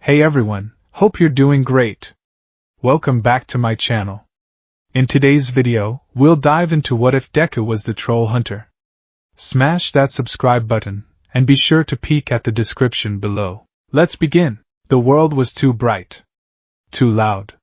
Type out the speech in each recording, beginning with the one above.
Hey everyone, hope you're doing great. Welcome back to my channel. In today's video, we'll dive into what if Deku was the troll hunter. Smash that subscribe button, and be sure to peek at the description below. Let's begin. The world was too bright. Too loud.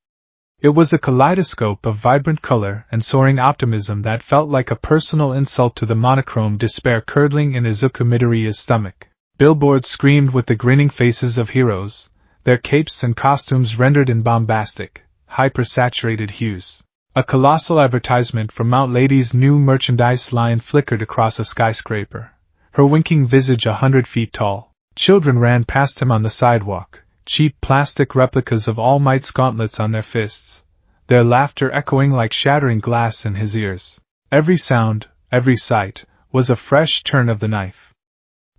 It was a kaleidoscope of vibrant color and soaring optimism that felt like a personal insult to the monochrome despair curdling in Izuku Midoriya's stomach. Billboards screamed with the grinning faces of heroes, their capes and costumes rendered in bombastic, hyper-saturated hues. A colossal advertisement from Mount Lady's new merchandise line flickered across a skyscraper, her winking visage 100 feet tall. Children ran past him on the sidewalk, cheap plastic replicas of All Might's gauntlets on their fists, their laughter echoing like shattering glass in his ears. Every sound, every sight, was a fresh turn of the knife.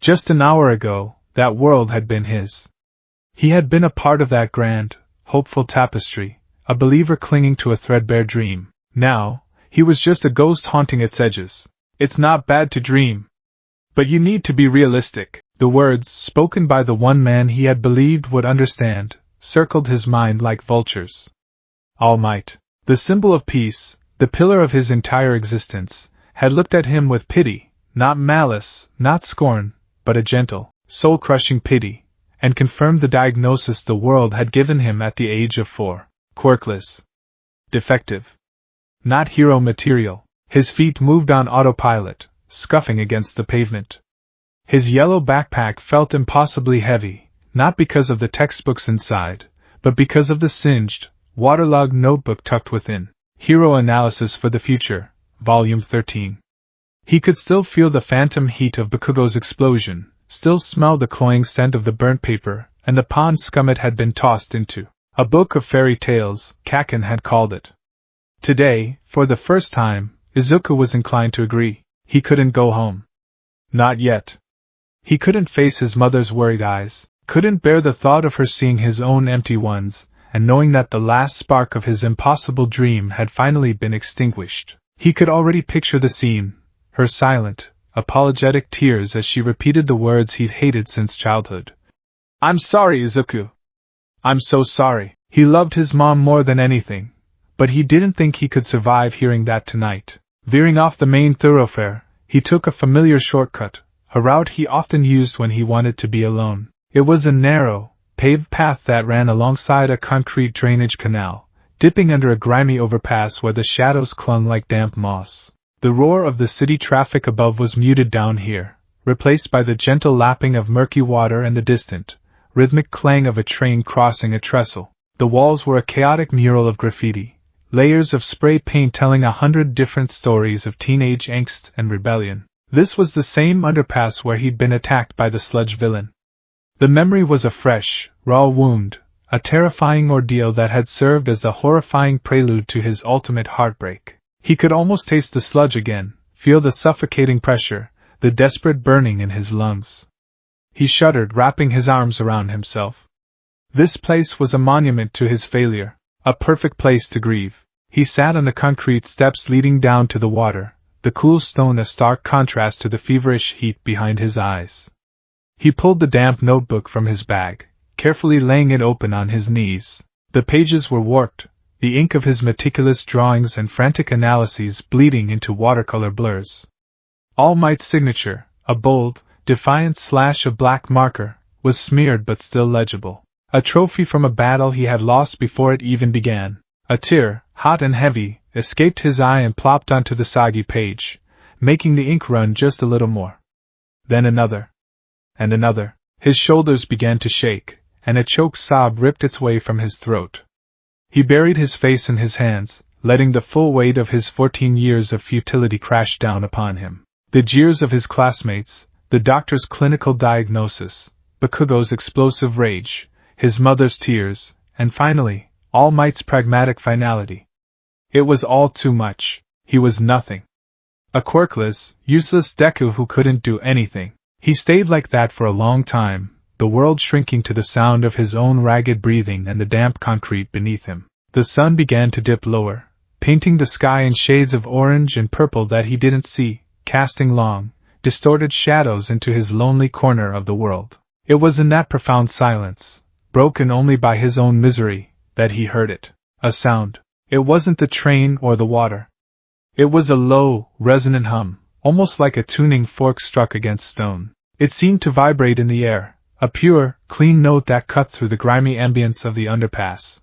Just an hour ago, that world had been his. He had been a part of that grand, hopeful tapestry, a believer clinging to a threadbare dream. Now, he was just a ghost haunting its edges. It's not bad to dream. But you need to be realistic. The words, spoken by the one man he had believed would understand, circled his mind like vultures. All Might, the symbol of peace, the pillar of his entire existence, had looked at him with pity, not malice, not scorn, but a gentle, soul-crushing pity, and confirmed the diagnosis the world had given him at the age of 4. Quirkless. Defective. Not hero material. His feet moved on autopilot, scuffing against the pavement. His yellow backpack felt impossibly heavy, not because of the textbooks inside, but because of the singed, waterlogged notebook tucked within. Hero Analysis for the Future, Volume 13. He could still feel the phantom heat of Bakugo's explosion, still smell the cloying scent of the burnt paper, and the pond scum it had been tossed into. A book of fairy tales, Kaken had called it. Today, for the first time, Izuku was inclined to agree. He couldn't go home. Not yet. He couldn't face his mother's worried eyes, couldn't bear the thought of her seeing his own empty ones, and knowing that the last spark of his impossible dream had finally been extinguished. He could already picture the scene, her silent, apologetic tears as she repeated the words he'd hated since childhood. "I'm sorry, Izuku. I'm so sorry." He loved his mom more than anything, but he didn't think he could survive hearing that tonight. Veering off the main thoroughfare, he took a familiar shortcut, a route he often used when he wanted to be alone. It was a narrow, paved path that ran alongside a concrete drainage canal, dipping under a grimy overpass where the shadows clung like damp moss. The roar of the city traffic above was muted down here, replaced by the gentle lapping of murky water and the distant, rhythmic clang of a train crossing a trestle. The walls were a chaotic mural of graffiti, layers of spray paint telling 100 different stories of teenage angst and rebellion. This was the same underpass where he'd been attacked by the sludge villain. The memory was a fresh, raw wound, a terrifying ordeal that had served as the horrifying prelude to his ultimate heartbreak. He could almost taste the sludge again, feel the suffocating pressure, the desperate burning in his lungs. He shuddered, wrapping his arms around himself. This place was a monument to his failure, a perfect place to grieve. He sat on the concrete steps leading down to the water, the cool stone a stark contrast to the feverish heat behind his eyes. He pulled the damp notebook from his bag, carefully laying it open on his knees. The pages were warped, the ink of his meticulous drawings and frantic analyses bleeding into watercolor blurs. All Might's signature, a bold, defiant slash of black marker, was smeared but still legible. A trophy from a battle he had lost before it even began. A tear, hot and heavy, escaped his eye and plopped onto the soggy page, making the ink run just a little more. Then another. And another. His shoulders began to shake, and a choked sob ripped its way from his throat. He buried his face in his hands, letting the full weight of his 14 years of futility crash down upon him. The jeers of his classmates, the doctor's clinical diagnosis, Bakugo's explosive rage, his mother's tears, and finally, All Might's pragmatic finality. It was all too much. He was nothing. A quirkless, useless Deku who couldn't do anything. He stayed like that for a long time, the world shrinking to the sound of his own ragged breathing and the damp concrete beneath him. The sun began to dip lower, painting the sky in shades of orange and purple that he didn't see, casting long, distorted shadows into his lonely corner of the world. It was in that profound silence, broken only by his own misery, that he heard it. A sound. It wasn't the train or the water. It was a low, resonant hum, almost like a tuning fork struck against stone. It seemed to vibrate in the air, a pure, clean note that cut through the grimy ambience of the underpass.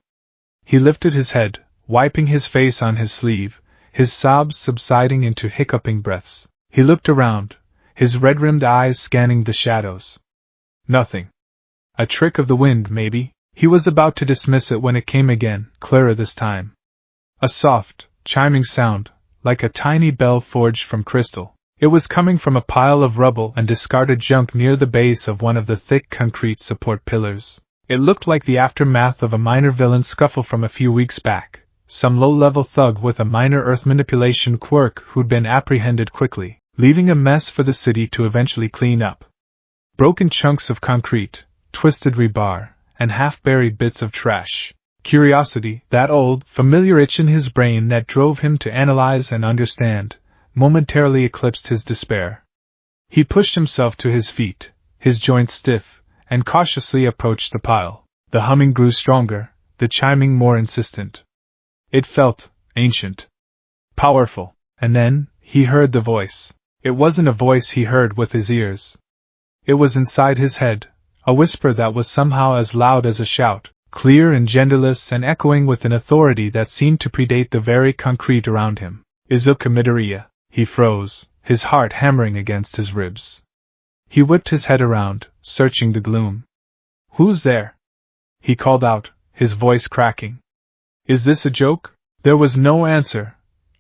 He lifted his head, wiping his face on his sleeve, his sobs subsiding into hiccuping breaths. He looked around, his red-rimmed eyes scanning the shadows. Nothing. A trick of the wind, maybe. He was about to dismiss it when it came again, clearer this time. A soft, chiming sound, like a tiny bell forged from crystal. It was coming from a pile of rubble and discarded junk near the base of one of the thick concrete support pillars. It looked like the aftermath of a minor villain scuffle from a few weeks back, some low-level thug with a minor earth manipulation quirk who'd been apprehended quickly, leaving a mess for the city to eventually clean up. Broken chunks of concrete, twisted rebar, and half-buried bits of trash. Curiosity, that old, familiar itch in his brain that drove him to analyze and understand, momentarily eclipsed his despair. He pushed himself to his feet, his joints stiff, and cautiously approached the pile. The humming grew stronger, the chiming more insistent. It felt ancient, powerful, and then he heard the voice. It wasn't a voice he heard with his ears. It was inside his head, a whisper that was somehow as loud as a shout, clear and genderless and echoing with an authority that seemed to predate the very concrete around him. Izuka Midoriya. He froze, his heart hammering against his ribs. He whipped his head around, searching the gloom. "Who's there?" he called out, his voice cracking. "Is this a joke?" There was no answer,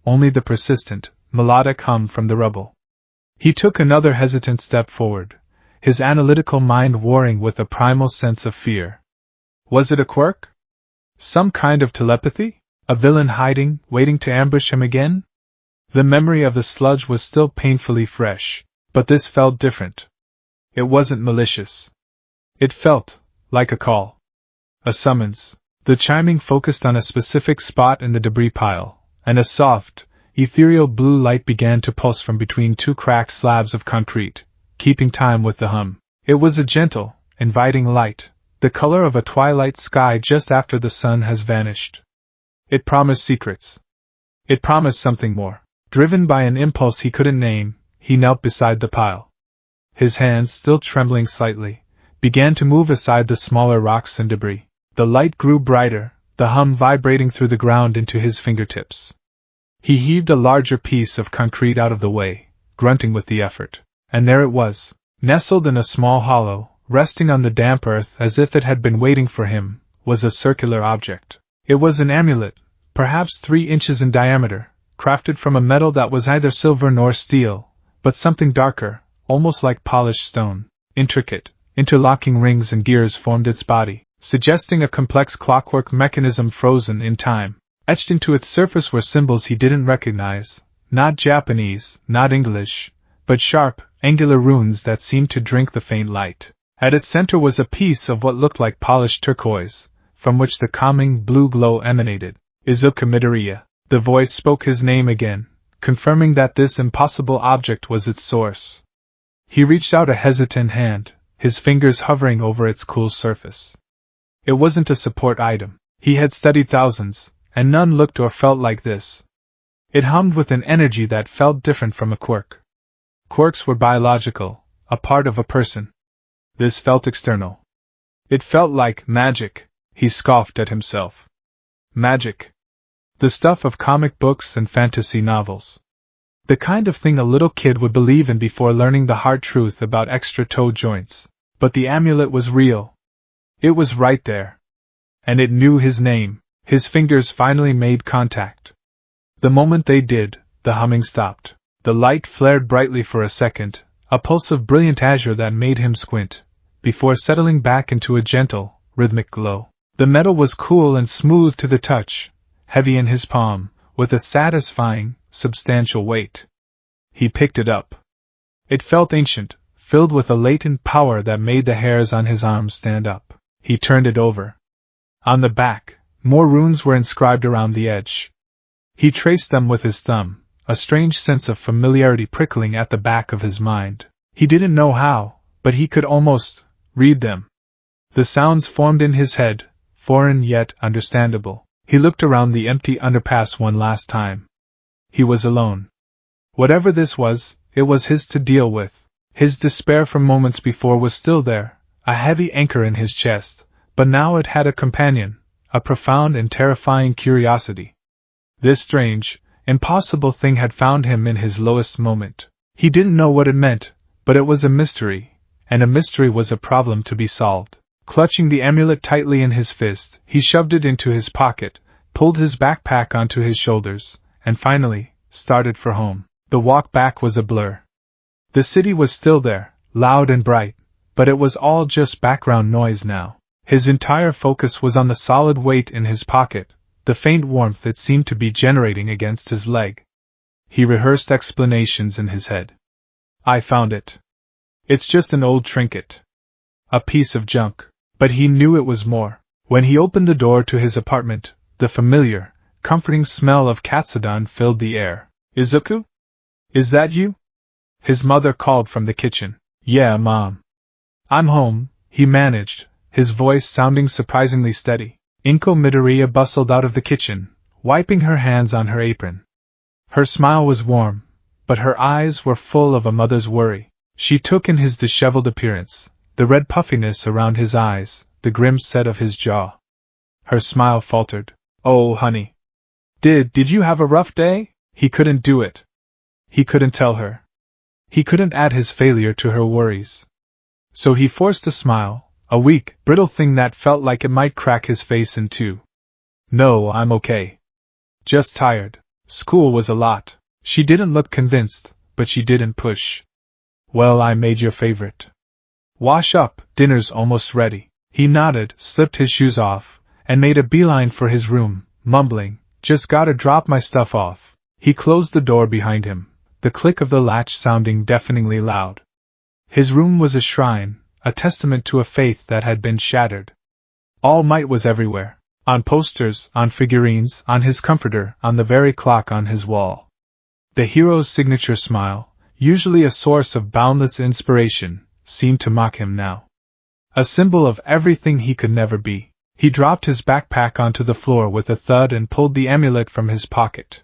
only the persistent, melodic hum from the rubble. He took another hesitant step forward, his analytical mind warring with a primal sense of fear. Was it a quirk? Some kind of telepathy? A villain hiding, waiting to ambush him again? The memory of the sludge was still painfully fresh, but this felt different. It wasn't malicious. It felt like a call. A summons. The chiming focused on a specific spot in the debris pile, and a soft, ethereal blue light began to pulse from between two cracked slabs of concrete, keeping time with the hum. It was a gentle, inviting light, the color of a twilight sky just after the sun has vanished. It promised secrets. It promised something more. Driven by an impulse he couldn't name, he knelt beside the pile. His hands, still trembling slightly, began to move aside the smaller rocks and debris. The light grew brighter, the hum vibrating through the ground into his fingertips. He heaved a larger piece of concrete out of the way, grunting with the effort. And there it was, nestled in a small hollow, resting on the damp earth as if it had been waiting for him, was a circular object. It was an amulet, perhaps 3 inches in diameter, crafted from a metal that was neither silver nor steel, but something darker, almost like polished stone. Intricate, interlocking rings and gears formed its body, suggesting a complex clockwork mechanism frozen in time. Etched into its surface were symbols he didn't recognize, not Japanese, not English, but sharp, angular runes that seemed to drink the faint light. At its center was a piece of what looked like polished turquoise, from which the calming blue glow emanated. Izuka Midoriya. The voice spoke his name again, confirming that this impossible object was its source. He reached out a hesitant hand, his fingers hovering over its cool surface. It wasn't a support item. He had studied thousands, and none looked or felt like this. It hummed with an energy that felt different from a quirk. Quirks were biological, a part of a person. This felt external. It felt like magic, he scoffed at himself. Magic. The stuff of comic books and fantasy novels. The kind of thing a little kid would believe in before learning the hard truth about extra toe joints. But the amulet was real. It was right there. And it knew his name. His fingers finally made contact. The moment they did, the humming stopped. The light flared brightly for a second, a pulse of brilliant azure that made him squint, before settling back into a gentle, rhythmic glow. The metal was cool and smooth to the touch, heavy in his palm, with a satisfying, substantial weight. He picked it up. It felt ancient, filled with a latent power that made the hairs on his arms stand up. He turned it over. On the back, more runes were inscribed around the edge. He traced them with his thumb, a strange sense of familiarity prickling at the back of his mind. He didn't know how, but he could almost read them. The sounds formed in his head, foreign yet understandable. He looked around the empty underpass one last time. He was alone. Whatever this was, it was his to deal with. His despair from moments before was still there, a heavy anchor in his chest, but now it had a companion, a profound and terrifying curiosity. This strange, impossible thing had found him in his lowest moment. He didn't know what it meant, but it was a mystery, and a mystery was a problem to be solved. Clutching the amulet tightly in his fist, he shoved it into his pocket, pulled his backpack onto his shoulders, and finally, started for home. The walk back was a blur. The city was still there, loud and bright, but it was all just background noise now. His entire focus was on the solid weight in his pocket, the faint warmth it seemed to be generating against his leg. He rehearsed explanations in his head. I found it. It's just an old trinket. A piece of junk. But he knew it was more. When he opened the door to his apartment, the familiar, comforting smell of katsudon filled the air. Izuku? Is that you? His mother called from the kitchen. Yeah, Mom. I'm home, he managed, his voice sounding surprisingly steady. Inko Midoriya bustled out of the kitchen, wiping her hands on her apron. Her smile was warm, but her eyes were full of a mother's worry. She took in his disheveled appearance, the red puffiness around his eyes, the grim set of his jaw. Her smile faltered. Oh, honey. Did you have a rough day? He couldn't do it. He couldn't tell her. He couldn't add his failure to her worries. So he forced a smile, a weak, brittle thing that felt like it might crack his face in two. No, I'm okay. Just tired. School was a lot. She didn't look convinced, but she didn't push. Well, I made your favorite. Wash up, dinner's almost ready. He nodded, slipped his shoes off, and made a beeline for his room, mumbling, just gotta drop my stuff off. He closed the door behind him, the click of the latch sounding deafeningly loud. His room was a shrine, a testament to a faith that had been shattered. All Might was everywhere, on posters, on figurines, on his comforter, on the very clock on his wall. The hero's signature smile, usually a source of boundless inspiration, seemed to mock him now. A symbol of everything he could never be. He dropped his backpack onto the floor with a thud and pulled the amulet from his pocket.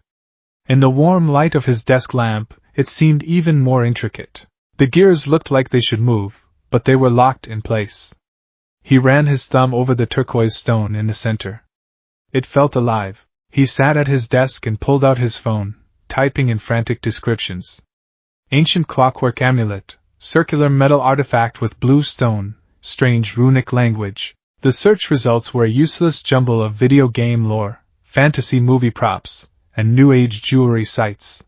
In the warm light of his desk lamp, it seemed even more intricate. The gears looked like they should move, but they were locked in place. He ran his thumb over the turquoise stone in the center. It felt alive. He sat at his desk and pulled out his phone, typing in frantic descriptions. Ancient clockwork amulet. Circular metal artifact with blue stone, strange runic language. The search results were a useless jumble of video game lore, fantasy movie props, and New Age jewelry sites.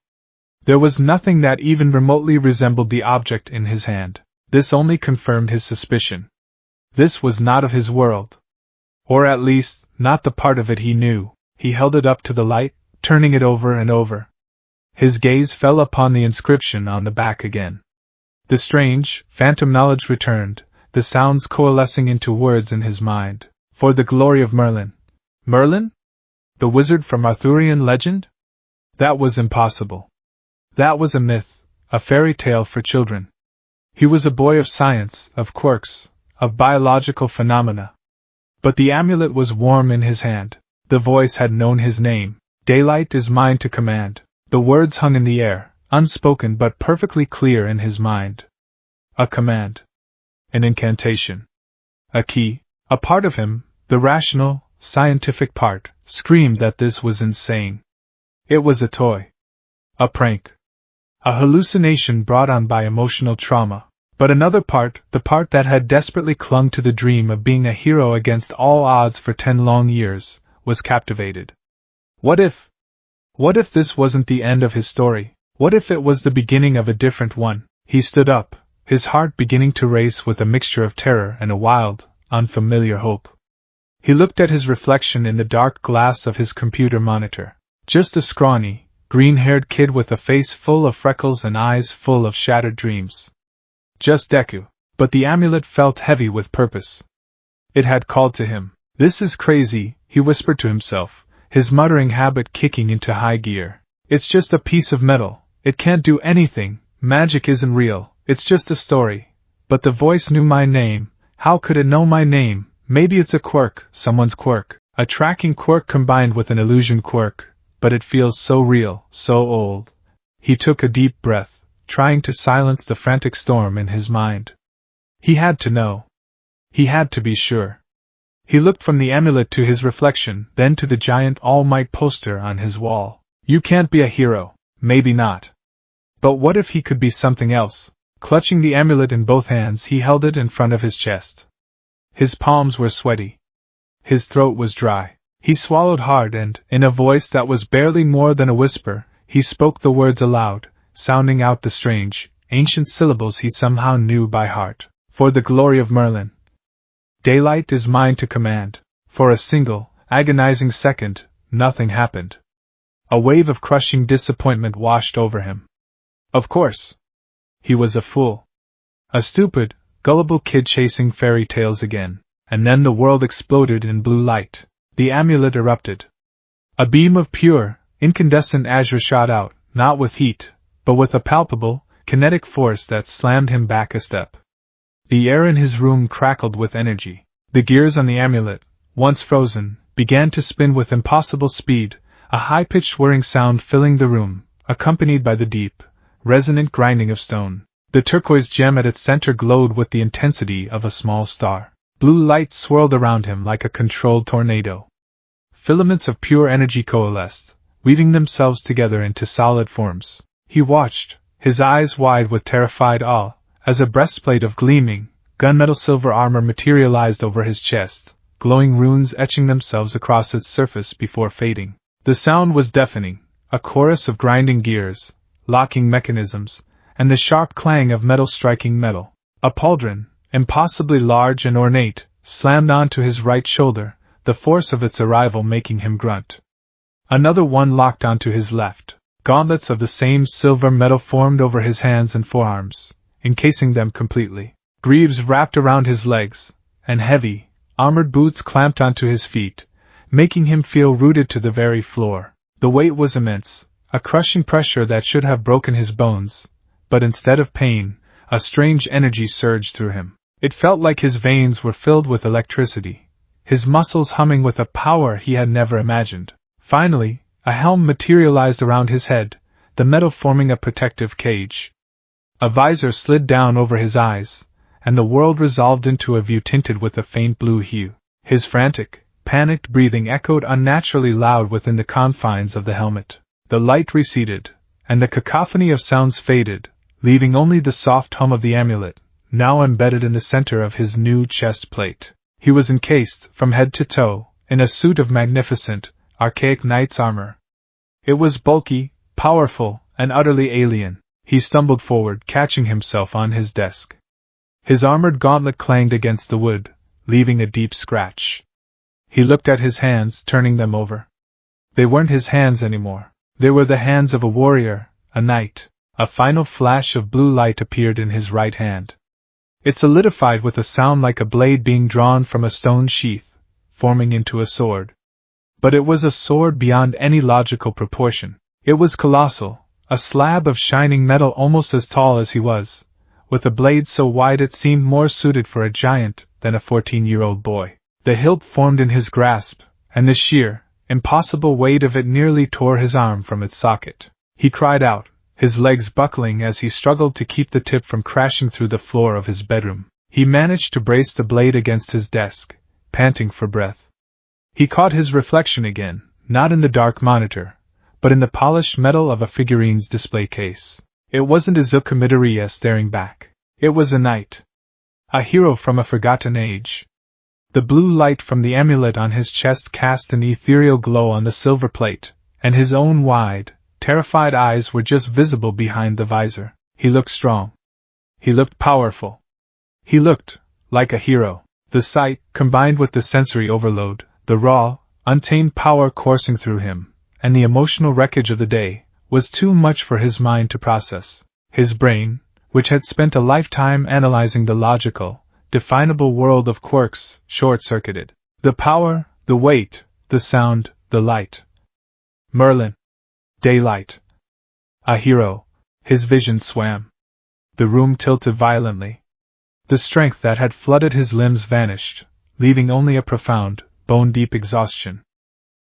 There was nothing that even remotely resembled the object in his hand. This only confirmed his suspicion. This was not of his world. Or at least, not the part of it he knew. He held it up to the light, turning it over and over. His gaze fell upon the inscription on the back again. The strange, phantom knowledge returned, the sounds coalescing into words in his mind. For the glory of Merlin. Merlin? The wizard from Arthurian legend? That was impossible. That was a myth, a fairy tale for children. He was a boy of science, of quirks, of biological phenomena. But the amulet was warm in his hand. The voice had known his name. Daylight is mine to command. The words hung in the air, unspoken but perfectly clear in his mind. A command. An incantation. A key. A part of him, the rational, scientific part, screamed that this was insane. It was a toy. A prank. A hallucination brought on by emotional trauma. But another part, the part that had desperately clung to the dream of being a hero against all odds for 10 long years, was captivated. What if this wasn't the end of his story? What if it was the beginning of a different one? He stood up, his heart beginning to race with a mixture of terror and a wild, unfamiliar hope. He looked at his reflection in the dark glass of his computer monitor. Just a scrawny, green-haired kid with a face full of freckles and eyes full of shattered dreams. Just Deku. But the amulet felt heavy with purpose. It had called to him. This is crazy, he whispered to himself, his muttering habit kicking into high gear. It's just a piece of metal. It can't do anything. Magic isn't real. It's just a story. But the voice knew my name, How could it know my name? Maybe it's a quirk, someone's quirk. A tracking quirk combined with an illusion quirk, but it feels so real, so old. He took a deep breath, trying to silence the frantic storm in his mind. He had to know. He had to be sure. He looked from the amulet to his reflection, then to the giant All Might poster on his wall. You can't be a hero. Maybe not. But what if he could be something else? Clutching the amulet in both hands, he held it in front of his chest. His palms were sweaty. His throat was dry. He swallowed hard and, in a voice that was barely more than a whisper, he spoke the words aloud, sounding out the strange, ancient syllables he somehow knew by heart. For the glory of Merlin. Daylight is mine to command. For a single, agonizing second, nothing happened. A wave of crushing disappointment washed over him. Of course. He was a fool. A stupid, gullible kid chasing fairy tales again. And then the world exploded in blue light. The amulet erupted. A beam of pure, incandescent azure shot out, not with heat, but with a palpable, kinetic force that slammed him back a step. The air in his room crackled with energy. The gears on the amulet, once frozen, began to spin with impossible speed, a high-pitched whirring sound filling the room, accompanied by the deep, resonant grinding of stone. The turquoise gem at its center glowed with the intensity of a small star. Blue light swirled around him like a controlled tornado. Filaments of pure energy coalesced, weaving themselves together into solid forms. He watched, his eyes wide with terrified awe, as a breastplate of gleaming, gunmetal silver armor materialized over his chest, glowing runes etching themselves across its surface before fading. The sound was deafening, a chorus of grinding gears, locking mechanisms, and the sharp clang of metal striking metal. A pauldron, impossibly large and ornate, slammed onto his right shoulder, the force of its arrival making him grunt. Another one locked onto his left. Gauntlets of the same silver metal formed over his hands and forearms, encasing them completely. Greaves wrapped around his legs, and heavy, armored boots clamped onto his feet, making him feel rooted to the very floor. The weight was immense, a crushing pressure that should have broken his bones, but instead of pain, a strange energy surged through him. It felt like his veins were filled with electricity, his muscles humming with a power he had never imagined. Finally, a helm materialized around his head, the metal forming a protective cage. A visor slid down over his eyes, and the world resolved into a view tinted with a faint blue hue. His frantic, panicked breathing echoed unnaturally loud within the confines of the helmet. The light receded, and the cacophony of sounds faded, leaving only the soft hum of the amulet, now embedded in the center of his new chest plate. He was encased, from head to toe, in a suit of magnificent, archaic knight's armor. It was bulky, powerful, and utterly alien. He stumbled forward, catching himself on his desk. His armored gauntlet clanged against the wood, leaving a deep scratch. He looked at his hands, turning them over. They weren't his hands anymore. They were the hands of a warrior, a knight. A final flash of blue light appeared in his right hand. It solidified with a sound like a blade being drawn from a stone sheath, forming into a sword. But it was a sword beyond any logical proportion. It was colossal, a slab of shining metal almost as tall as he was, with a blade so wide it seemed more suited for a giant than a 14-year-old boy. The hilt formed in his grasp, and the sheer, impossible weight of it nearly tore his arm from its socket. He cried out, his legs buckling as he struggled to keep the tip from crashing through the floor of his bedroom. He managed to brace the blade against his desk, panting for breath. He caught his reflection again, not in the dark monitor, but in the polished metal of a figurine's display case. It wasn't Izuku Midoriya staring back. It was a knight. A hero from a forgotten age. The blue light from the amulet on his chest cast an ethereal glow on the silver plate, and his own wide, terrified eyes were just visible behind the visor. He looked strong. He looked powerful. He looked like a hero. The sight, combined with the sensory overload, the raw, untamed power coursing through him, and the emotional wreckage of the day, was too much for his mind to process. His brain, which had spent a lifetime analyzing the logical, definable world of quirks, short-circuited. The power, the weight, the sound, the light. Merlin. Daylight. A hero. His vision swam. The room tilted violently. The strength that had flooded his limbs vanished, leaving only a profound, bone-deep exhaustion.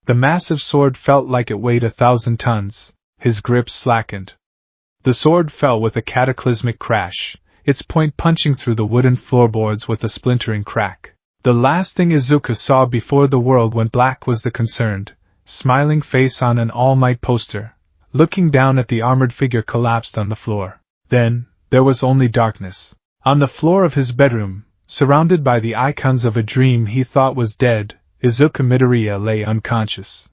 The massive sword felt like it weighed 1,000 tons, his grip slackened. The sword fell with a cataclysmic crash, its point punching through the wooden floorboards with a splintering crack. The last thing Izuku saw before the world went black was the concerned, smiling face on an All Might poster, looking down at the armored figure collapsed on the floor. Then, there was only darkness. On the floor of his bedroom, surrounded by the icons of a dream he thought was dead, Izuku Midoriya lay unconscious.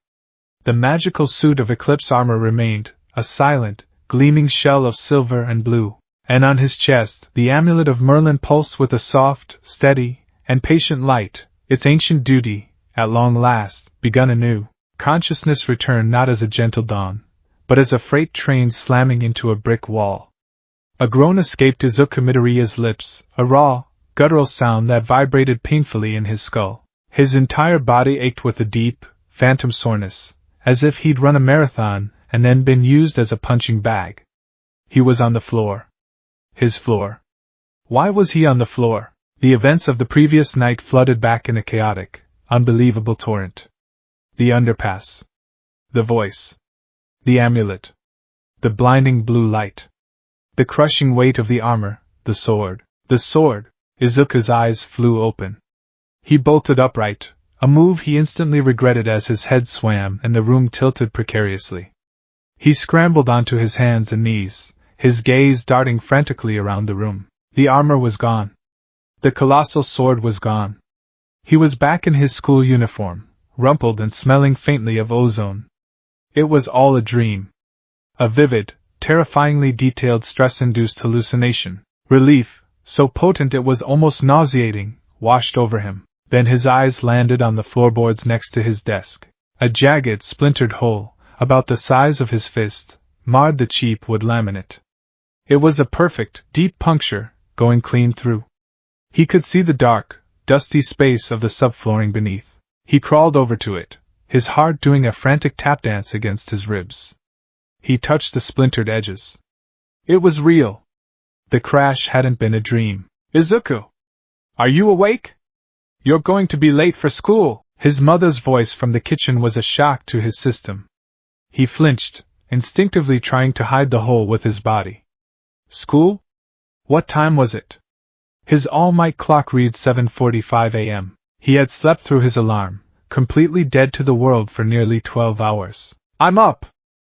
The magical suit of Eclipse armor remained, a silent, gleaming shell of silver and blue, and on his chest the amulet of Merlin pulsed with a soft, steady, and patient light, its ancient duty, at long last, begun anew. Consciousness returned not as a gentle dawn, but as a freight train slamming into a brick wall. A groan escaped Izuku Midoriya's lips, a raw, guttural sound that vibrated painfully in his skull. His entire body ached with a deep, phantom soreness, as if he'd run a marathon and then been used as a punching bag. He was on the floor. His floor. Why was he on the floor? The events of the previous night flooded back in a chaotic, unbelievable torrent. The underpass. The voice. The amulet. The blinding blue light. The crushing weight of the armor, the sword. The sword! Izuku's eyes flew open. He bolted upright, a move he instantly regretted as his head swam and the room tilted precariously. He scrambled onto his hands and knees, his gaze darting frantically around the room. The armor was gone. The colossal sword was gone. He was back in his school uniform, rumpled and smelling faintly of ozone. It was all a dream. A vivid, terrifyingly detailed stress-induced hallucination. Relief, so potent it was almost nauseating, washed over him. Then his eyes landed on the floorboards next to his desk. A jagged, splintered hole, about the size of his fist, marred the cheap wood laminate. It was a perfect, deep puncture, going clean through. He could see the dark, dusty space of the subflooring beneath. He crawled over to it, his heart doing a frantic tap dance against his ribs. He touched the splintered edges. It was real. The crash hadn't been a dream. Izuku! Are you awake? You're going to be late for school! His mother's voice from the kitchen was a shock to his system. He flinched, instinctively trying to hide the hole with his body. School? What time was it? His all-might clock read 7:45 a.m. He had slept through his alarm, completely dead to the world for nearly 12 hours. I'm up!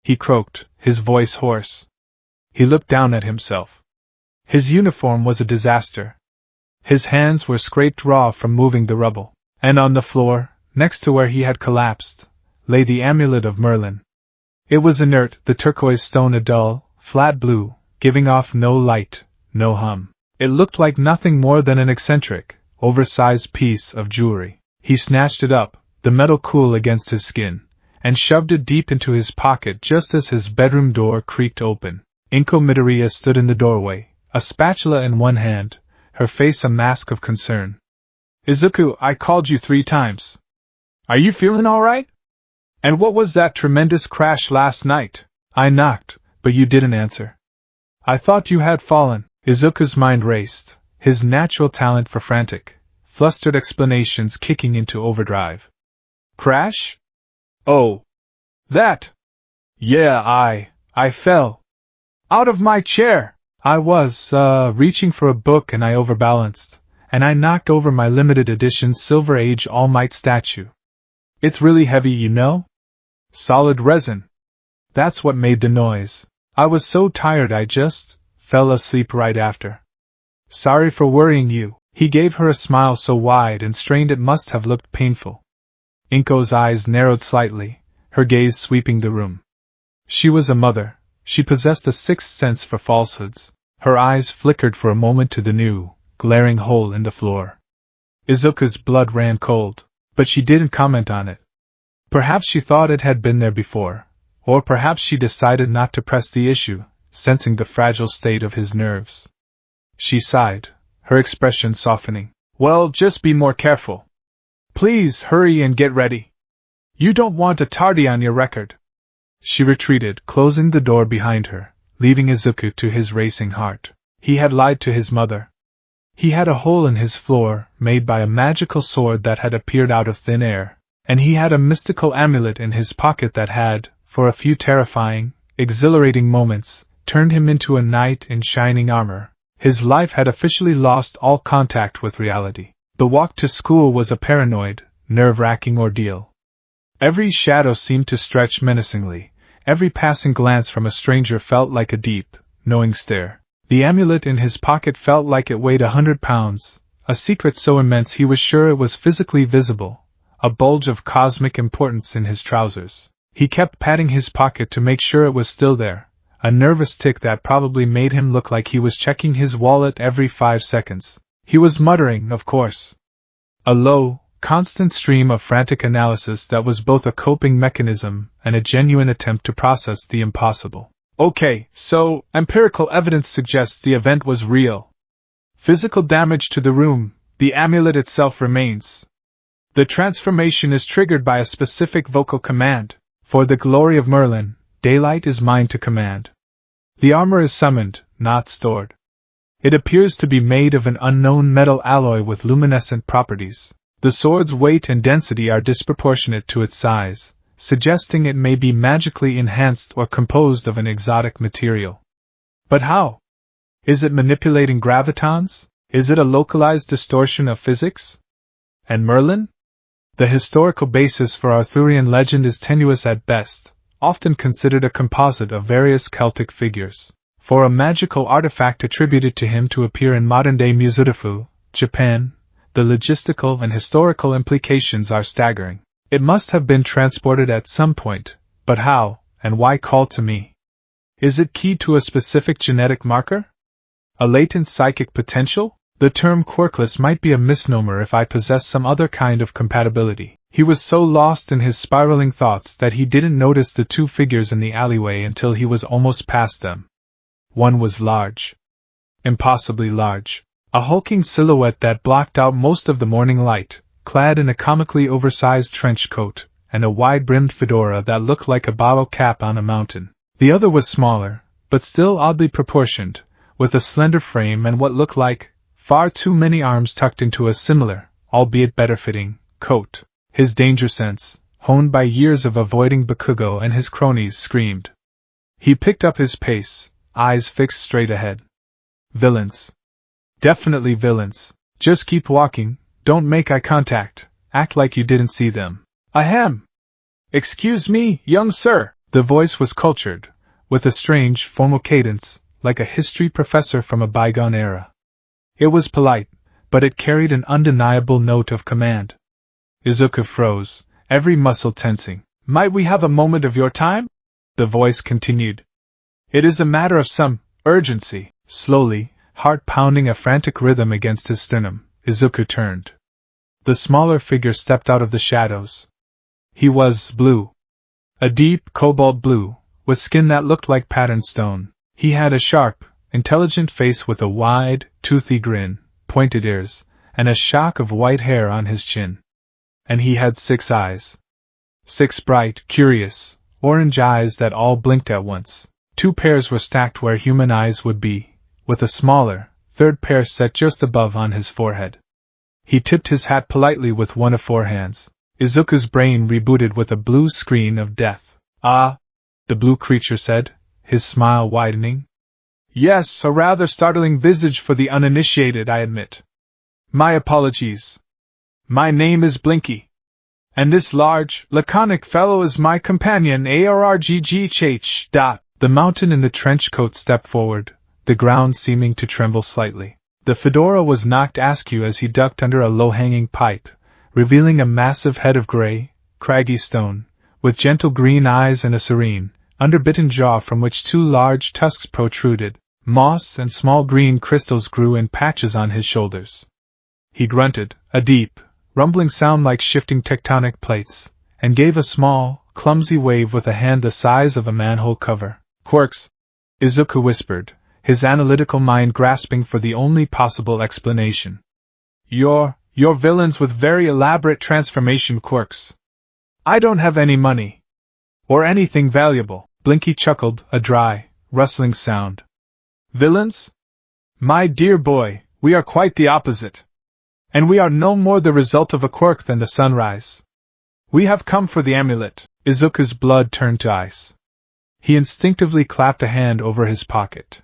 He croaked, his voice hoarse. He looked down at himself. His uniform was a disaster. His hands were scraped raw from moving the rubble, and on the floor, next to where he had collapsed, lay the amulet of Merlin. It was inert, the turquoise stone a dull, flat blue, giving off no light, no hum. It looked like nothing more than an eccentric, oversized piece of jewelry. He snatched it up, the metal cool against his skin, and shoved it deep into his pocket just as his bedroom door creaked open. Inko Midoriya stood in the doorway, a spatula in one hand, her face a mask of concern. Izuku, I called you 3 times. Are you feeling all right? And what was that tremendous crash last night? I knocked, but you didn't answer. I thought you had fallen. Izuku's mind raced, his natural talent for frantic, flustered explanations kicking into overdrive. Crash? Oh. That. Yeah, I fell. Out of my chair. I was, reaching for a book and I overbalanced, and I knocked over my limited edition Silver Age All Might statue. It's really heavy, you know? Solid resin. That's what made the noise. I was so tired I just fell asleep right after. Sorry for worrying you. He gave her a smile so wide and strained it must have looked painful. Inko's eyes narrowed slightly, her gaze sweeping the room. She was a mother. She possessed a sixth sense for falsehoods. Her eyes flickered for a moment to the new, glaring hole in the floor. Izuku's blood ran cold, but she didn't comment on it. Perhaps she thought it had been there before, or perhaps she decided not to press the issue, sensing the fragile state of his nerves. She sighed, her expression softening. Well, just be more careful. Please hurry and get ready. You don't want a tardy on your record. She retreated, closing the door behind her, leaving Izuku to his racing heart. He had lied to his mother. He had a hole in his floor, made by a magical sword that had appeared out of thin air, and he had a mystical amulet in his pocket that had, for a few terrifying, exhilarating moments, turned him into a knight in shining armor. His life had officially lost all contact with reality. The walk to school was a paranoid, nerve-wracking ordeal. Every shadow seemed to stretch menacingly. Every passing glance from a stranger felt like a deep, knowing stare. The amulet in his pocket felt like it weighed 100 pounds, a secret so immense he was sure it was physically visible, a bulge of cosmic importance in his trousers. He kept patting his pocket to make sure it was still there, a nervous tick that probably made him look like he was checking his wallet every 5 seconds. He was muttering, of course. A low, constant stream of frantic analysis that was both a coping mechanism and a genuine attempt to process the impossible. Okay, so, empirical evidence suggests the event was real. Physical damage to the room, the amulet itself remains. The transformation is triggered by a specific vocal command. For the glory of Merlin, daylight is mine to command. The armor is summoned, not stored. It appears to be made of an unknown metal alloy with luminescent properties. The sword's weight and density are disproportionate to its size, suggesting it may be magically enhanced or composed of an exotic material. But how? Is it manipulating gravitons? Is it a localized distortion of physics? And Merlin? The historical basis for Arthurian legend is tenuous at best, often considered a composite of various Celtic figures. For a magical artifact attributed to him to appear in modern-day Musudafu, Japan, the logistical and historical implications are staggering. It must have been transported at some point, but how, and why call to me? Is it keyed to a specific genetic marker? A latent psychic potential? The term quirkless might be a misnomer if I possess some other kind of compatibility. He was so lost in his spiraling thoughts that he didn't notice the two figures in the alleyway until he was almost past them. One was large. Impossibly large. A hulking silhouette that blocked out most of the morning light, clad in a comically oversized trench coat, and a wide-brimmed fedora that looked like a bottle cap on a mountain. The other was smaller, but still oddly proportioned, with a slender frame and what looked like far too many arms tucked into a similar, albeit better-fitting, coat. His danger sense, honed by years of avoiding Bakugo and his cronies, screamed. He picked up his pace, eyes fixed straight ahead. Villains. Definitely villains. Just keep walking, don't make eye contact, act like you didn't see them. Ahem! Excuse me, young sir! The voice was cultured, with a strange, formal cadence, like a history professor from a bygone era. It was polite, but it carried an undeniable note of command. Izuku froze, every muscle tensing. Might we have a moment of your time? The voice continued. It is a matter of some urgency. Slowly, heart pounding a frantic rhythm against his sternum, Izuku turned. The smaller figure stepped out of the shadows. He was blue. A deep cobalt blue, with skin that looked like patterned stone. He had a sharp, intelligent face with a wide, toothy grin, pointed ears, and a shock of white hair on his chin. And he had 6 eyes. 6 bright, curious, orange eyes that all blinked at once. 2 pairs were stacked where human eyes would be, with a smaller, 3rd pair set just above on his forehead. He tipped his hat politely with one of 4 hands. Izuku's brain rebooted with a blue screen of death. Ah, the blue creature said, his smile widening. Yes, a rather startling visage for the uninitiated, I admit. My apologies. My name is Blinky. And this large, laconic fellow is my companion ARRGGH. The mountain in the trench coat stepped forward, the ground seeming to tremble slightly. The fedora was knocked askew as he ducked under a low-hanging pipe, revealing a massive head of gray, craggy stone, with gentle green eyes and a serene, underbitten jaw from which 2 large tusks protruded. Moss and small green crystals grew in patches on his shoulders. He grunted, a deep, rumbling sound like shifting tectonic plates, and gave a small, clumsy wave with a hand the size of a manhole cover. Quirks, Izuku whispered, his analytical mind grasping for the only possible explanation. You're villains with very elaborate transformation quirks. I don't have any money. Or anything valuable. Blinky chuckled, a dry, rustling sound. Villains? My dear boy, We are quite the opposite. And we are no more the result of a quirk than the sunrise. We have come for the amulet. Izuku's blood turned to ice. He instinctively clapped a hand over his pocket.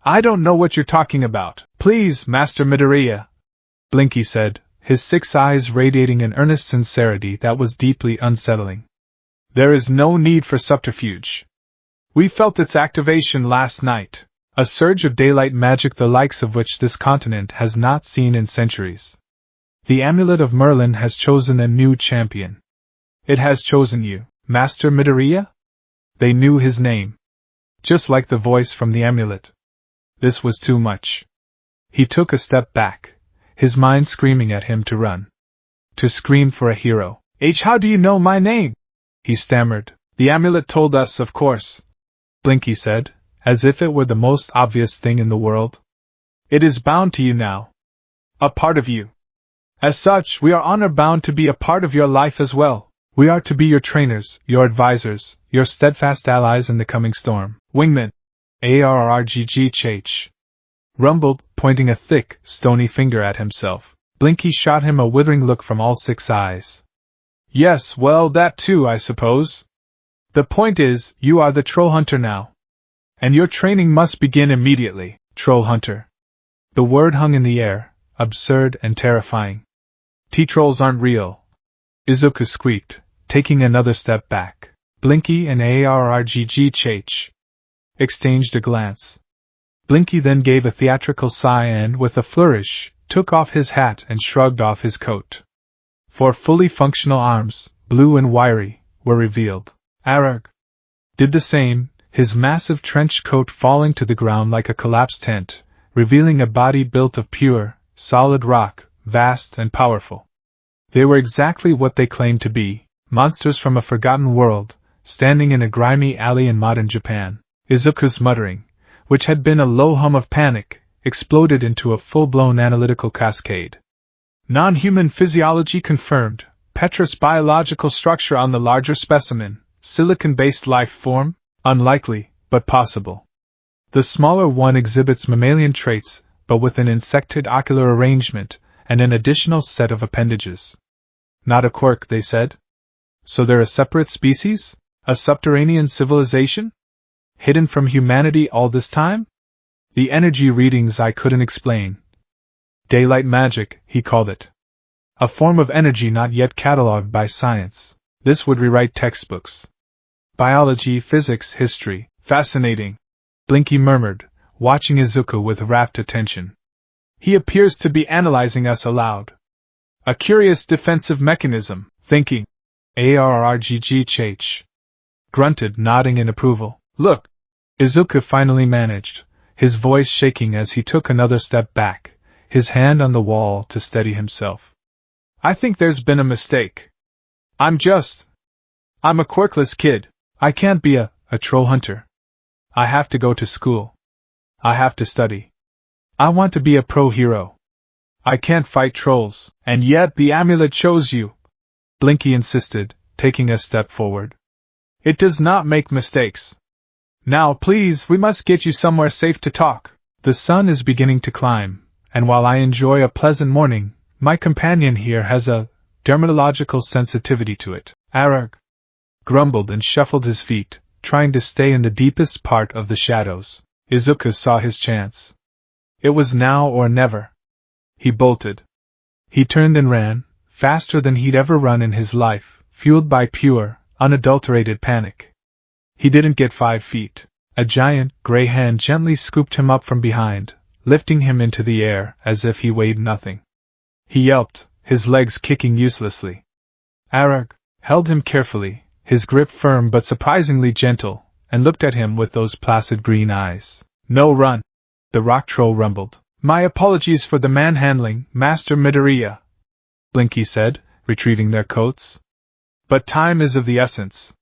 I don't know what you're talking about. Please, Master Midoriya, Blinky said, his 6 eyes radiating an earnest sincerity that was deeply unsettling. There is no need for subterfuge. We felt its activation last night, a surge of daylight magic the likes of which this continent has not seen in centuries. The Amulet of Merlin has chosen a new champion. It has chosen you, Master Midoriya? They knew his name. Just like the voice from the amulet. This was too much. He took a step back, his mind screaming at him to run. To scream for a hero. How do you know my name? He stammered. The amulet told us, of course, Blinky said, as if it were the most obvious thing in the world. It is bound to you now. A part of you. As such, we are honor-bound to be a part of your life as well. We are to be your trainers, your advisors, your steadfast allies in the coming storm. Wingman. Arrggh. Rumbled, pointing a thick, stony finger at himself. Blinky shot him a withering look from all 6 eyes. Yes, well, that too, I suppose. The point is, you are the troll hunter now. And your training must begin immediately, troll hunter. The word hung in the air, absurd and terrifying. T-trolls aren't real, Izuku squeaked, taking another step back. Blinky and Arrggh exchanged a glance. Blinky then gave a theatrical sigh and, with a flourish, took off his hat and shrugged off his coat. 4 fully functional arms, blue and wiry, were revealed. Arrgh did the same, his massive trench coat falling to the ground like a collapsed tent, revealing a body built of pure, solid rock, vast and powerful. They were exactly what they claimed to be, monsters from a forgotten world, standing in a grimy alley in modern Japan. Izuku's muttering, which had been a low hum of panic, exploded into a full-blown analytical cascade. Non-human physiology confirmed, Petrus biological structure on the larger specimen, silicon-based life form, unlikely, but possible. The smaller one exhibits mammalian traits, but with an insectoid ocular arrangement, and an additional set of appendages. Not a quirk, they said. So they're a separate species? A subterranean civilization? Hidden from humanity all this time? The energy readings I couldn't explain. Daylight magic, he called it. A form of energy not yet catalogued by science. This would rewrite textbooks. Biology, physics, history. Fascinating, Blinky murmured, watching Izuku with rapt attention. He appears to be analyzing us aloud. A curious defensive mechanism, thinking. Arrggh grunted, nodding in approval. Look, Izuku finally managed, his voice shaking as he took another step back, his hand on the wall to steady himself. I think there's been a mistake. I'm a quirkless kid. I can't be a troll hunter. I have to go to school. I have to study. I want to be a pro hero. I can't fight trolls, and yet the amulet chose you, Blinky insisted, taking a step forward. It does not make mistakes. Now please, we must get you somewhere safe to talk. The sun is beginning to climb, and while I enjoy a pleasant morning, my companion here has a dermatological sensitivity to it. Arrgh grumbled and shuffled his feet, trying to stay in the deepest part of the shadows. Izuku saw his chance. It was now or never. He bolted. He turned and ran, faster than he'd ever run in his life, fueled by pure, unadulterated panic. He didn't get 5 feet. A giant, gray hand gently scooped him up from behind, lifting him into the air as if he weighed nothing. He yelped, his legs kicking uselessly. Arrgh held him carefully, his grip firm but surprisingly gentle, and looked at him with those placid green eyes. No, run, the rock troll rumbled. My apologies for the manhandling, Master Midoriya, Blinky said, retrieving their coats. But time is of the essence.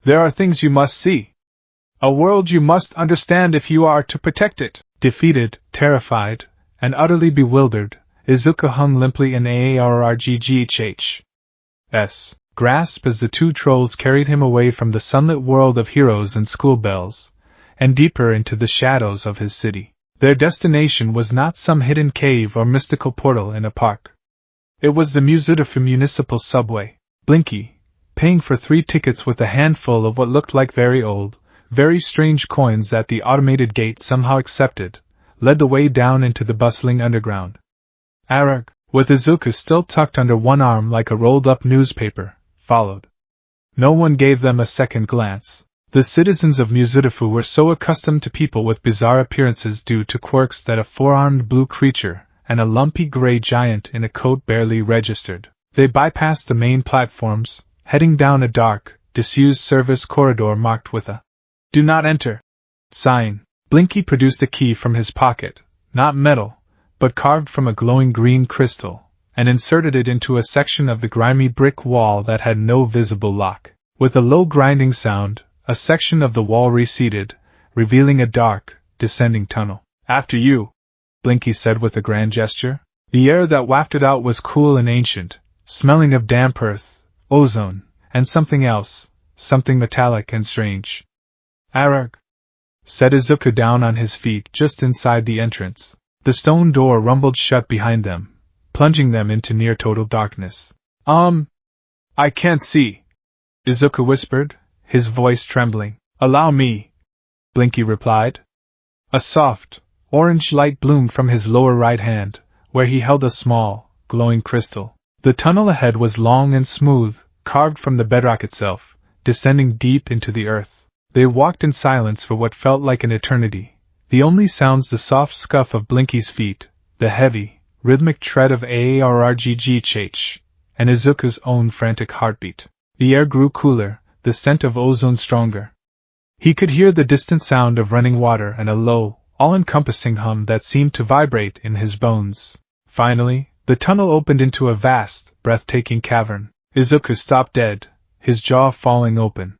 There are things you must see. A world you must understand if you are to protect it. Defeated, terrified, and utterly bewildered, Izuku hung limply in Arrggh's grasp as the 2 trolls carried him away from the sunlit world of heroes and schoolbells, and deeper into the shadows of his city. Their destination was not some hidden cave or mystical portal in a park. It was the Unauthorized municipal subway. Blinky, paying for 3 tickets with a handful of what looked like very old, very strange coins that the automated gate somehow accepted, led the way down into the bustling underground. Arag, with Izuku still tucked under one arm like a rolled-up newspaper, followed. No one gave them a second glance. The citizens of Muzudafu were so accustomed to people with bizarre appearances due to quirks that a 4-armed blue creature and a lumpy gray giant in a coat barely registered. They bypassed the main platforms, heading down a dark, disused service corridor marked with a "Do not enter" sign. Blinky produced a key from his pocket, not metal, but carved from a glowing green crystal, and inserted it into a section of the grimy brick wall that had no visible lock. With a low grinding sound, a section of the wall receded, revealing a dark, descending tunnel. "After you," Blinky said with a grand gesture. The air that wafted out was cool and ancient, smelling of damp earth, ozone, and something else, something metallic and strange. "Arag," said Izuku down on his feet just inside the entrance. The stone door rumbled shut behind them, plunging them into near total darkness. I can't see," Izuku whispered, his voice trembling. "Allow me," Blinky replied. A soft, orange light bloomed from his lower right hand, where he held a small, glowing crystal. The tunnel ahead was long and smooth, carved from the bedrock itself, descending deep into the earth. They walked in silence for what felt like an eternity, the only sounds the soft scuff of Blinky's feet, the heavy, rhythmic tread of Aarggh, and Izuku's own frantic heartbeat. The air grew cooler, the scent of ozone stronger. He could hear the distant sound of running water and a low, all-encompassing hum that seemed to vibrate in his bones. Finally, the tunnel opened into a vast, breathtaking cavern. Izuku stopped dead, his jaw falling open.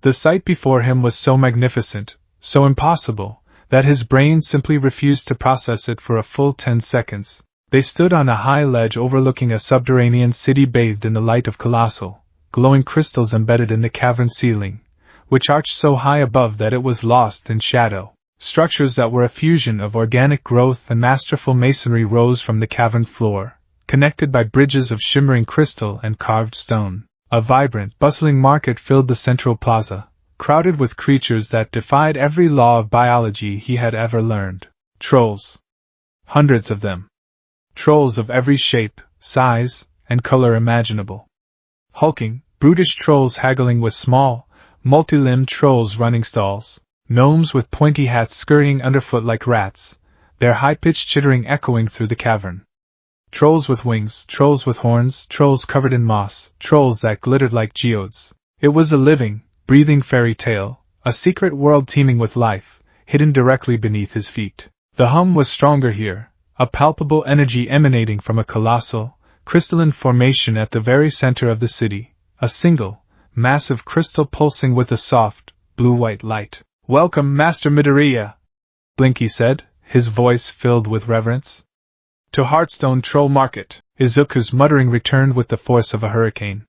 The sight before him was so magnificent, so impossible, that his brain simply refused to process it for a full 10 seconds. They stood on a high ledge overlooking a subterranean city bathed in the light of colossal, glowing crystals embedded in the cavern ceiling, which arched so high above that it was lost in shadow. Structures that were a fusion of organic growth and masterful masonry rose from the cavern floor, connected by bridges of shimmering crystal and carved stone. A vibrant, bustling market filled the central plaza, crowded with creatures that defied every law of biology he had ever learned. Trolls. Hundreds of them. Trolls of every shape, size, and color imaginable. Hulking, brutish trolls haggling with small, multi-limbed trolls running stalls. Gnomes with pointy hats scurrying underfoot like rats, their high-pitched chittering echoing through the cavern. Trolls with wings, trolls with horns, trolls covered in moss, trolls that glittered like geodes. It was a living, breathing fairy tale, a secret world teeming with life, hidden directly beneath his feet. The hum was stronger here, a palpable energy emanating from a colossal, crystalline formation at the very center of the city, a single, massive crystal pulsing with a soft, blue-white light. "Welcome, Master Midoriya," Blinky said, his voice filled with reverence. "To Heartstone Troll Market," Izuku's muttering returned with the force of a hurricane.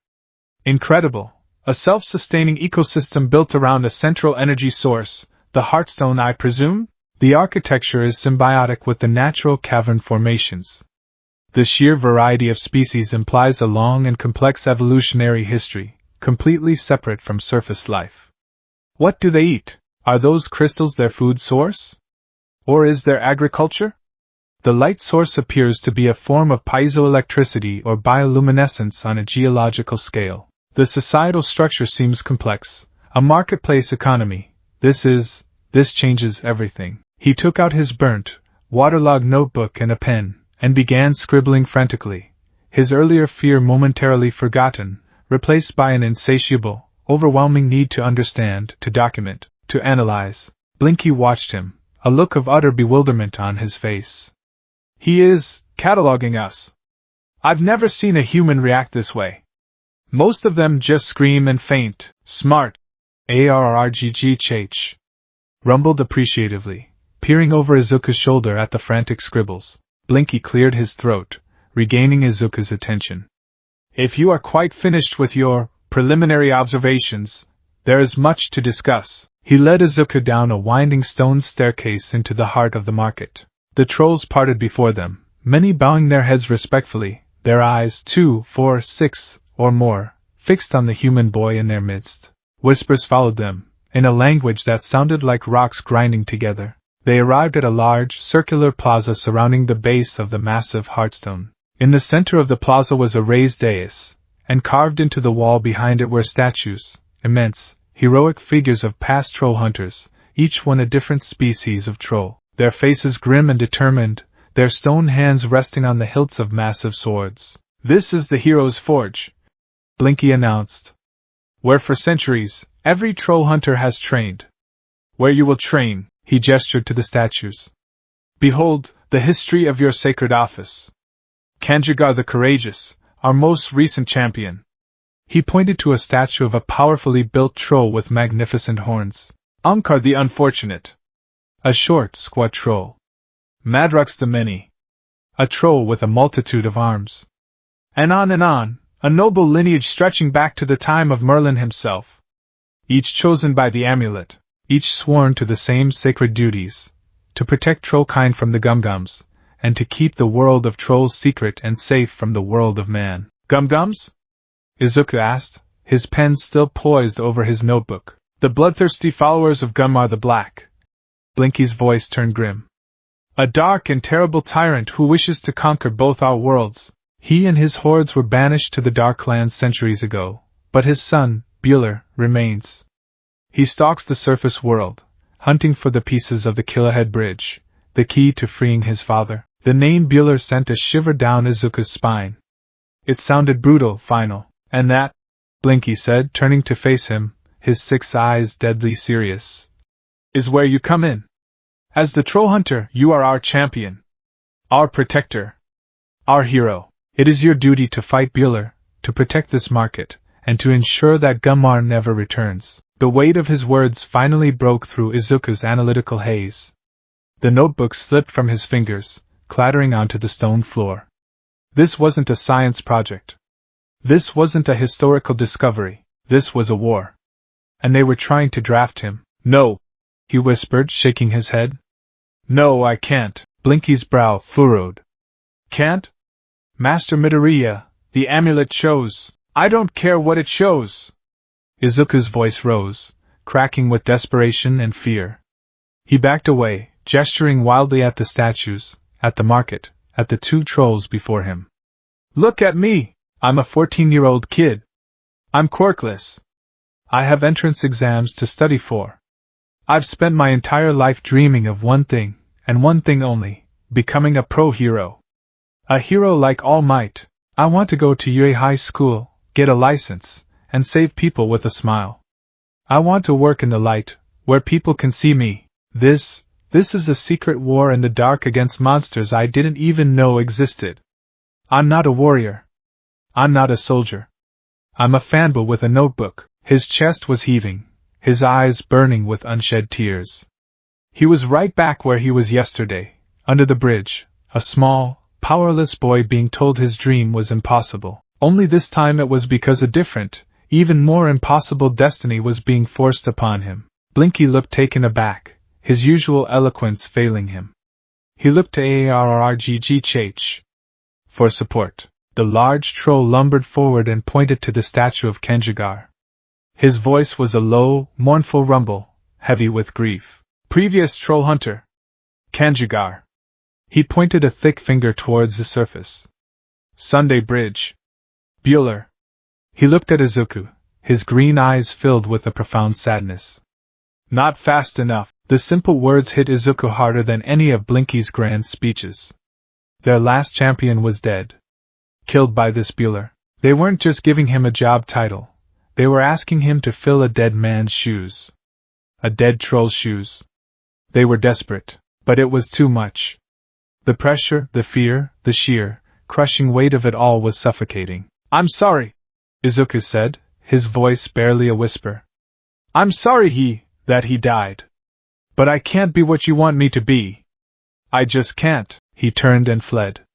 "Incredible. A self-sustaining ecosystem built around a central energy source, the Heartstone, I presume? The architecture is symbiotic with the natural cavern formations. The sheer variety of species implies a long and complex evolutionary history, completely separate from surface life. What do they eat? Are those crystals their food source? Or is there agriculture? The light source appears to be a form of piezoelectricity or bioluminescence on a geological scale. The societal structure seems complex, a marketplace economy. This changes everything." He took out his burnt, waterlogged notebook and a pen, and began scribbling frantically, his earlier fear momentarily forgotten, replaced by an insatiable, overwhelming need to understand, to document, to analyze. Blinky watched him, a look of utter bewilderment on his face. "He is cataloging us. I've never seen a human react this way. Most of them just scream and faint." "Smart," Aarggh rumbled appreciatively, peering over Izuku's shoulder at the frantic scribbles. Blinky cleared his throat, regaining Izuku's attention. "If you are quite finished with your preliminary observations, there is much to discuss." He led Izuku down a winding stone staircase into the heart of the market. The trolls parted before them, many bowing their heads respectfully, their eyes 2, 4, 6, or more, fixed on the human boy in their midst. Whispers followed them, in a language that sounded like rocks grinding together. They arrived at a large, circular plaza surrounding the base of the massive heartstone. In the center of the plaza was a raised dais, and carved into the wall behind it were statues, immense, heroic figures of past troll hunters, each one a different species of troll, their faces grim and determined, their stone hands resting on the hilts of massive swords. "This is the hero's forge," Blinky announced, "where for centuries, every troll hunter has trained. Where you will train," he gestured to the statues. "Behold, the history of your sacred office. Kanjigar the Courageous, our most recent champion." He pointed to a statue of a powerfully built troll with magnificent horns. "Ankar the Unfortunate, a short, squat troll. Madrux the Many, a troll with a multitude of arms. And on, a noble lineage stretching back to the time of Merlin himself. Each chosen by the amulet, each sworn to the same sacred duties, to protect trollkind from the Gumgums, and to keep the world of trolls secret and safe from the world of man." "Gumgums?" Izuku asked, his pen still poised over his notebook. "The bloodthirsty followers of Gumar the Black." Blinky's voice turned grim. "A dark and terrible tyrant who wishes to conquer both our worlds. He and his hordes were banished to the Dark Lands centuries ago, but his son, Bueller, remains. He stalks the surface world, hunting for the pieces of the Killahead Bridge, the key to freeing his father." The name Bueller sent a shiver down Izuku's spine. It sounded brutal, final. "And that," Blinky said, turning to face him, his 6 eyes deadly serious, "is where you come in. As the troll hunter, you are our champion, our protector, our hero. It is your duty to fight Bueller, to protect this market, and to ensure that Gumar never returns." The weight of his words finally broke through Izuku's analytical haze. The notebook slipped from his fingers, clattering onto the stone floor. This wasn't a science project. This wasn't a historical discovery. This was a war. And they were trying to draft him. "No," he whispered, shaking his head. "No, I can't." Blinky's brow furrowed. "Can't? Master Midoriya, the amulet shows. I don't care what it shows." Izuku's voice rose, cracking with desperation and fear. He backed away, gesturing wildly at the statues, at the market, at the 2 trolls before him. "Look at me! I'm a 14-year-old kid. I'm quirkless. I have entrance exams to study for. I've spent my entire life dreaming of one thing, and one thing only, becoming a pro hero. A hero like All Might. I want to go to Yui High School, get a license, and save people with a smile. I want to work in the light, where people can see me. This is a secret war in the dark against monsters I didn't even know existed. I'm not a warrior. I'm not a soldier. I'm a fanboy with a notebook." His chest was heaving, his eyes burning with unshed tears. He was right back where he was yesterday, under the bridge, a small, powerless boy being told his dream was impossible. Only this time it was because a different, even more impossible destiny was being forced upon him. Blinky looked taken aback, his usual eloquence failing him. He looked to ARRGGH for support. The large troll lumbered forward and pointed to the statue of Kanjigar. His voice was a low, mournful rumble, heavy with grief. "Previous troll hunter. Kanjigar." He pointed a thick finger towards the surface. "Sunday Bridge. Bueller." He looked at Izuku, his green eyes filled with a profound sadness. "Not fast enough." The simple words hit Izuku harder than any of Blinky's grand speeches. Their last champion was dead. Killed by this Bueller. They weren't just giving him a job title. They were asking him to fill a dead man's shoes. A dead troll's shoes. They were desperate, but it was too much. The pressure, the fear, the sheer, crushing weight of it all was suffocating. "I'm sorry," Izuku said, his voice barely a whisper. "I'm sorry that he died. But I can't be what you want me to be. I just can't." He turned and fled.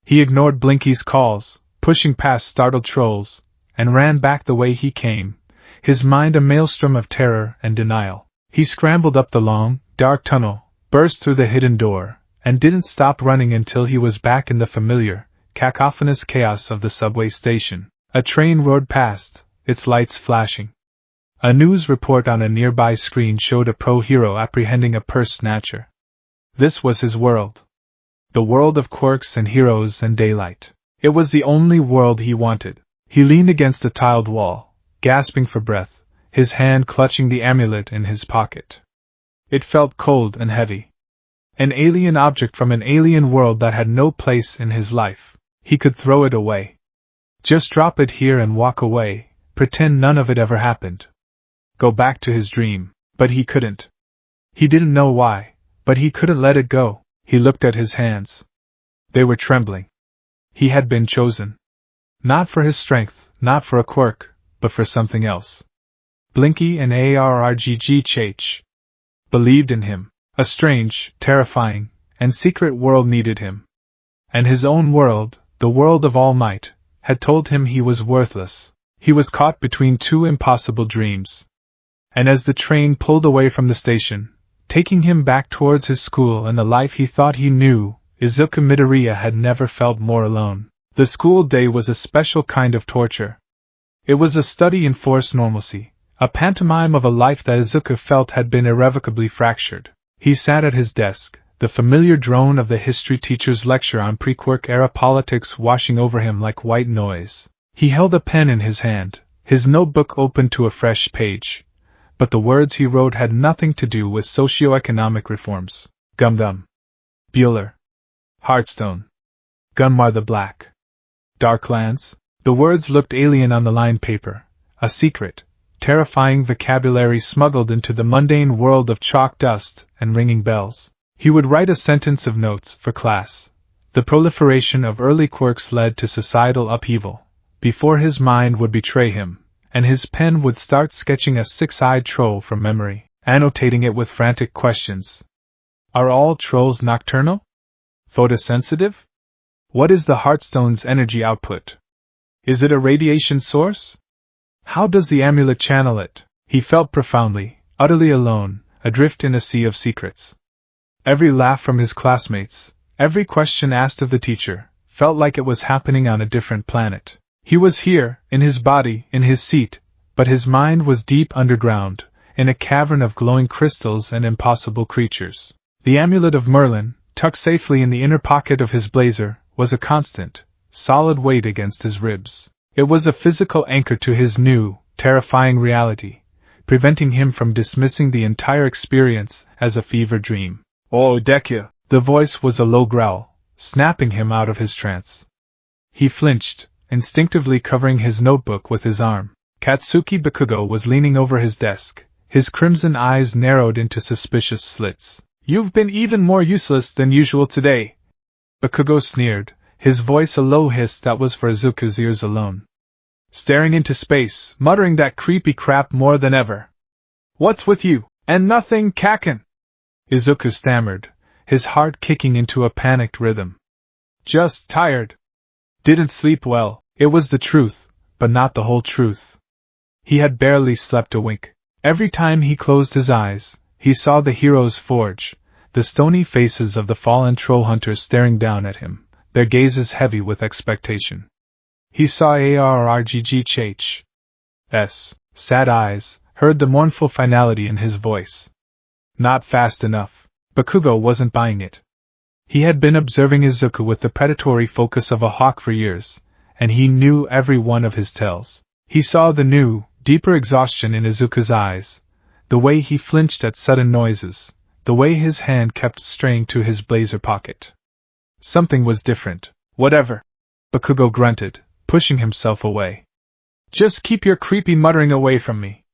He ignored Blinky's calls, pushing past startled trolls, and ran back the way he came, his mind a maelstrom of terror and denial. He scrambled up the long, dark tunnel, burst through the hidden door, and didn't stop running until he was back in the familiar, cacophonous chaos of the subway station. A train roared past, its lights flashing. A news report on a nearby screen showed a pro-hero apprehending a purse snatcher. This was his world. The world of quirks and heroes and daylight. It was the only world he wanted. He leaned against the tiled wall, gasping for breath, his hand clutching the amulet in his pocket. It felt cold and heavy. An alien object from an alien world that had no place in his life. He could throw it away. Just drop it here and walk away, pretend none of it ever happened. Go back to his dream, but he couldn't. He didn't know why, but he couldn't let it go. He looked at his hands. They were trembling. He had been chosen. Not for his strength, not for a quirk, but for something else. Blinky and ARRGGH believed in him. A strange, terrifying, and secret world needed him. And his own world, the world of All Might, had told him he was worthless. He was caught between two impossible dreams. And as the train pulled away from the station, taking him back towards his school and the life he thought he knew, Izuku Midoriya had never felt more alone. The school day was a special kind of torture. It was a study in forced normalcy, a pantomime of a life that Izuku felt had been irrevocably fractured. He sat at his desk, the familiar drone of the history teacher's lecture on pre-quirk-era politics washing over him like white noise. He held a pen in his hand, his notebook open to a fresh page. But the words he wrote had nothing to do with socio-economic reforms. Gundam. Bueller. Hearthstone. Gunmar the Black. Darklands. The words looked alien on the lined paper, a secret, terrifying vocabulary smuggled into the mundane world of chalk dust and ringing bells. He would write a sentence of notes for class. The proliferation of early quirks led to societal upheaval, before his mind would betray him, and his pen would start sketching a six-eyed troll from memory, annotating it with frantic questions. Are all trolls nocturnal? Photosensitive? What is the Hearthstone's energy output? Is it a radiation source? How does the amulet channel it? He felt profoundly, utterly alone, adrift in a sea of secrets. Every laugh from his classmates, every question asked of the teacher, felt like it was happening on a different planet. He was here, in his body, in his seat, but his mind was deep underground, in a cavern of glowing crystals and impossible creatures. The amulet of Merlin, tucked safely in the inner pocket of his blazer, was a constant, solid weight against his ribs. It was a physical anchor to his new, terrifying reality, preventing him from dismissing the entire experience as a fever dream. "Oh, Deku!" The voice was a low growl, snapping him out of his trance. He flinched, instinctively covering his notebook with his arm. Katsuki Bakugo was leaning over his desk, his crimson eyes narrowed into suspicious slits. "You've been even more useless than usual today," Bakugo sneered, his voice a low hiss that was for Izuku's ears alone. "Staring into space, muttering that creepy crap more than ever. What's with you? And nothing, Kaken?" Izuku stammered, his heart kicking into a panicked rhythm. "Just tired. Didn't sleep well." It was the truth, but not the whole truth. He had barely slept a wink. Every time he closed his eyes, he saw the hero's forge, the stony faces of the fallen troll hunters staring down at him, their gazes heavy with expectation. He saw ARRGGH's sad eyes, heard the mournful finality in his voice. Not fast enough. Bakugo wasn't buying it. He had been observing Izuku with the predatory focus of a hawk for years, and he knew every one of his tells. He saw the new, deeper exhaustion in Izuku's eyes, the way he flinched at sudden noises, the way his hand kept straying to his blazer pocket. Something was different. "Whatever," Bakugo grunted, pushing himself away. "Just keep your creepy muttering away from me.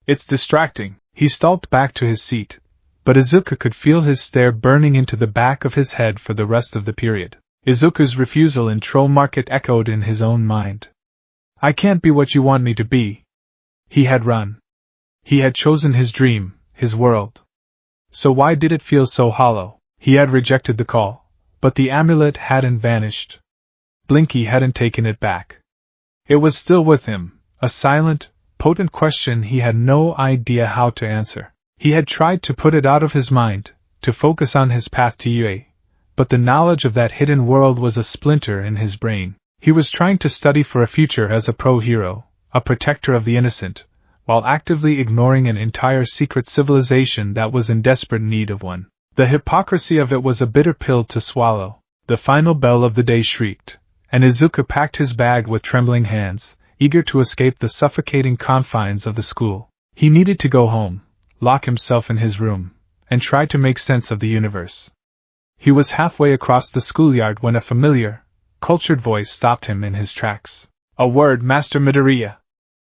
It's distracting." He stalked back to his seat, but Izuku could feel his stare burning into the back of his head for the rest of the period. Izuku's refusal in Troll Market echoed in his own mind. "I can't be what you want me to be." He had run. He had chosen his dream, his world. So why did it feel so hollow? He had rejected the call, but the amulet hadn't vanished. Blinky hadn't taken it back. It was still with him, a silent, potent question he had no idea how to answer. He had tried to put it out of his mind, to focus on his path to UA, but the knowledge of that hidden world was a splinter in his brain. He was trying to study for a future as a pro-hero, a protector of the innocent, while actively ignoring an entire secret civilization that was in desperate need of one. The hypocrisy of it was a bitter pill to swallow. The final bell of the day shrieked, and Izuku packed his bag with trembling hands, eager to escape the suffocating confines of the school. He needed to go home, lock himself in his room, and try to make sense of the universe. He was halfway across the schoolyard when a familiar, cultured voice stopped him in his tracks. "A word, Master Midoriya."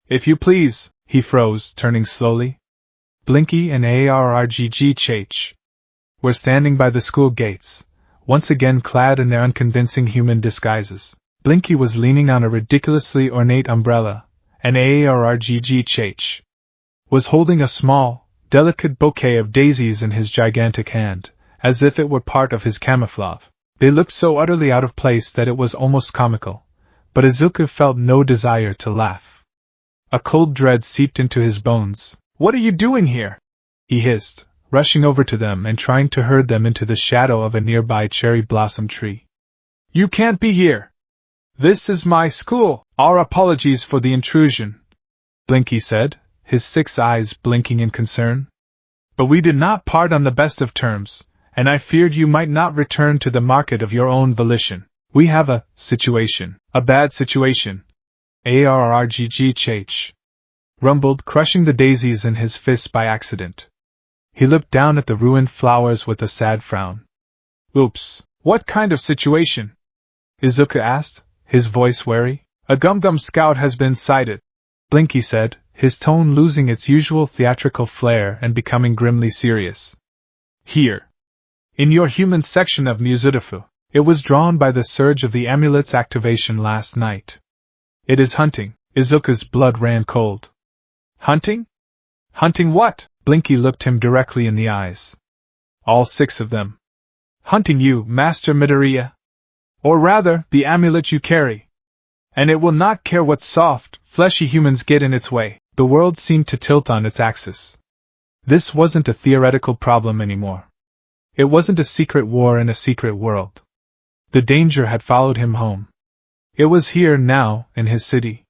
"If you please," he froze, turning slowly. Blinky and Arggh were standing by the school gates, once again clad in their unconvincing human disguises. Blinky was leaning on a ridiculously ornate umbrella, and Arggh was holding a small, delicate bouquet of daisies in his gigantic hand, as if it were part of his camouflage. They looked so utterly out of place that it was almost comical, but Izuku felt no desire to laugh. A cold dread seeped into his bones. "What are you doing here?" he hissed, rushing over to them and trying to herd them into the shadow of a nearby cherry blossom tree. "You can't be here! This is my school! Our apologies for the intrusion," Blinky said, his 6 eyes blinking in concern. "But we did not part on the best of terms, and I feared you might not return to the market of your own volition. We have a situation, a bad situation," Arggh rumbled, crushing the daisies in his fist by accident. He looked down at the ruined flowers with a sad frown. "Oops, what kind of situation?" Izuku asked, his voice wary. "A Gum-Gum Scout has been sighted," Blinky said, his tone losing its usual theatrical flair and becoming grimly serious. "Here. In your human section of Musudafu. It was drawn by the surge of the amulet's activation last night. It is hunting." Izuku's blood ran cold. "Hunting? Hunting what?" Blinky looked him directly in the eyes. "All 6 of them. Hunting you, Master Midoriya. Or rather, the amulet you carry. And it will not care what soft, fleshy humans get in its way." The world seemed to tilt on its axis. This wasn't a theoretical problem anymore. It wasn't a secret war in a secret world. The danger had followed him home. It was here now, in his city.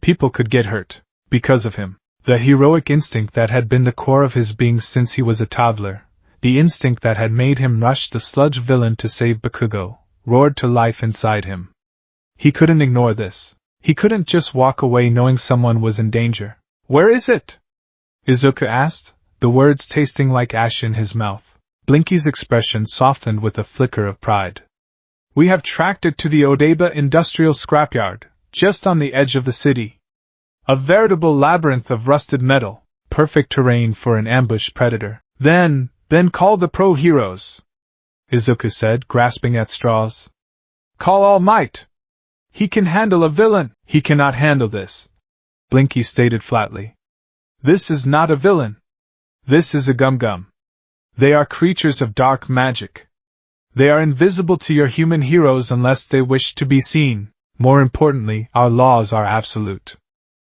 People could get hurt, because of him. The heroic instinct that had been the core of his being since he was a toddler, the instinct that had made him rush the sludge villain to save Bakugo, roared to life inside him. He couldn't ignore this. He couldn't just walk away knowing someone was in danger. "Where is it?" Izuku asked, the words tasting like ash in his mouth. Blinky's expression softened with a flicker of pride. "We have tracked it to the Odaiba Industrial Scrapyard, just on the edge of the city. A veritable labyrinth of rusted metal, perfect terrain for an ambush predator. Then call the pro-heroes," Izuku said, grasping at straws. "Call All Might. He can handle a villain." "He cannot handle this," Blinky stated flatly. "This is not a villain. This is a Gum-Gum. They are creatures of dark magic. They are invisible to your human heroes unless they wish to be seen. More importantly, our laws are absolute.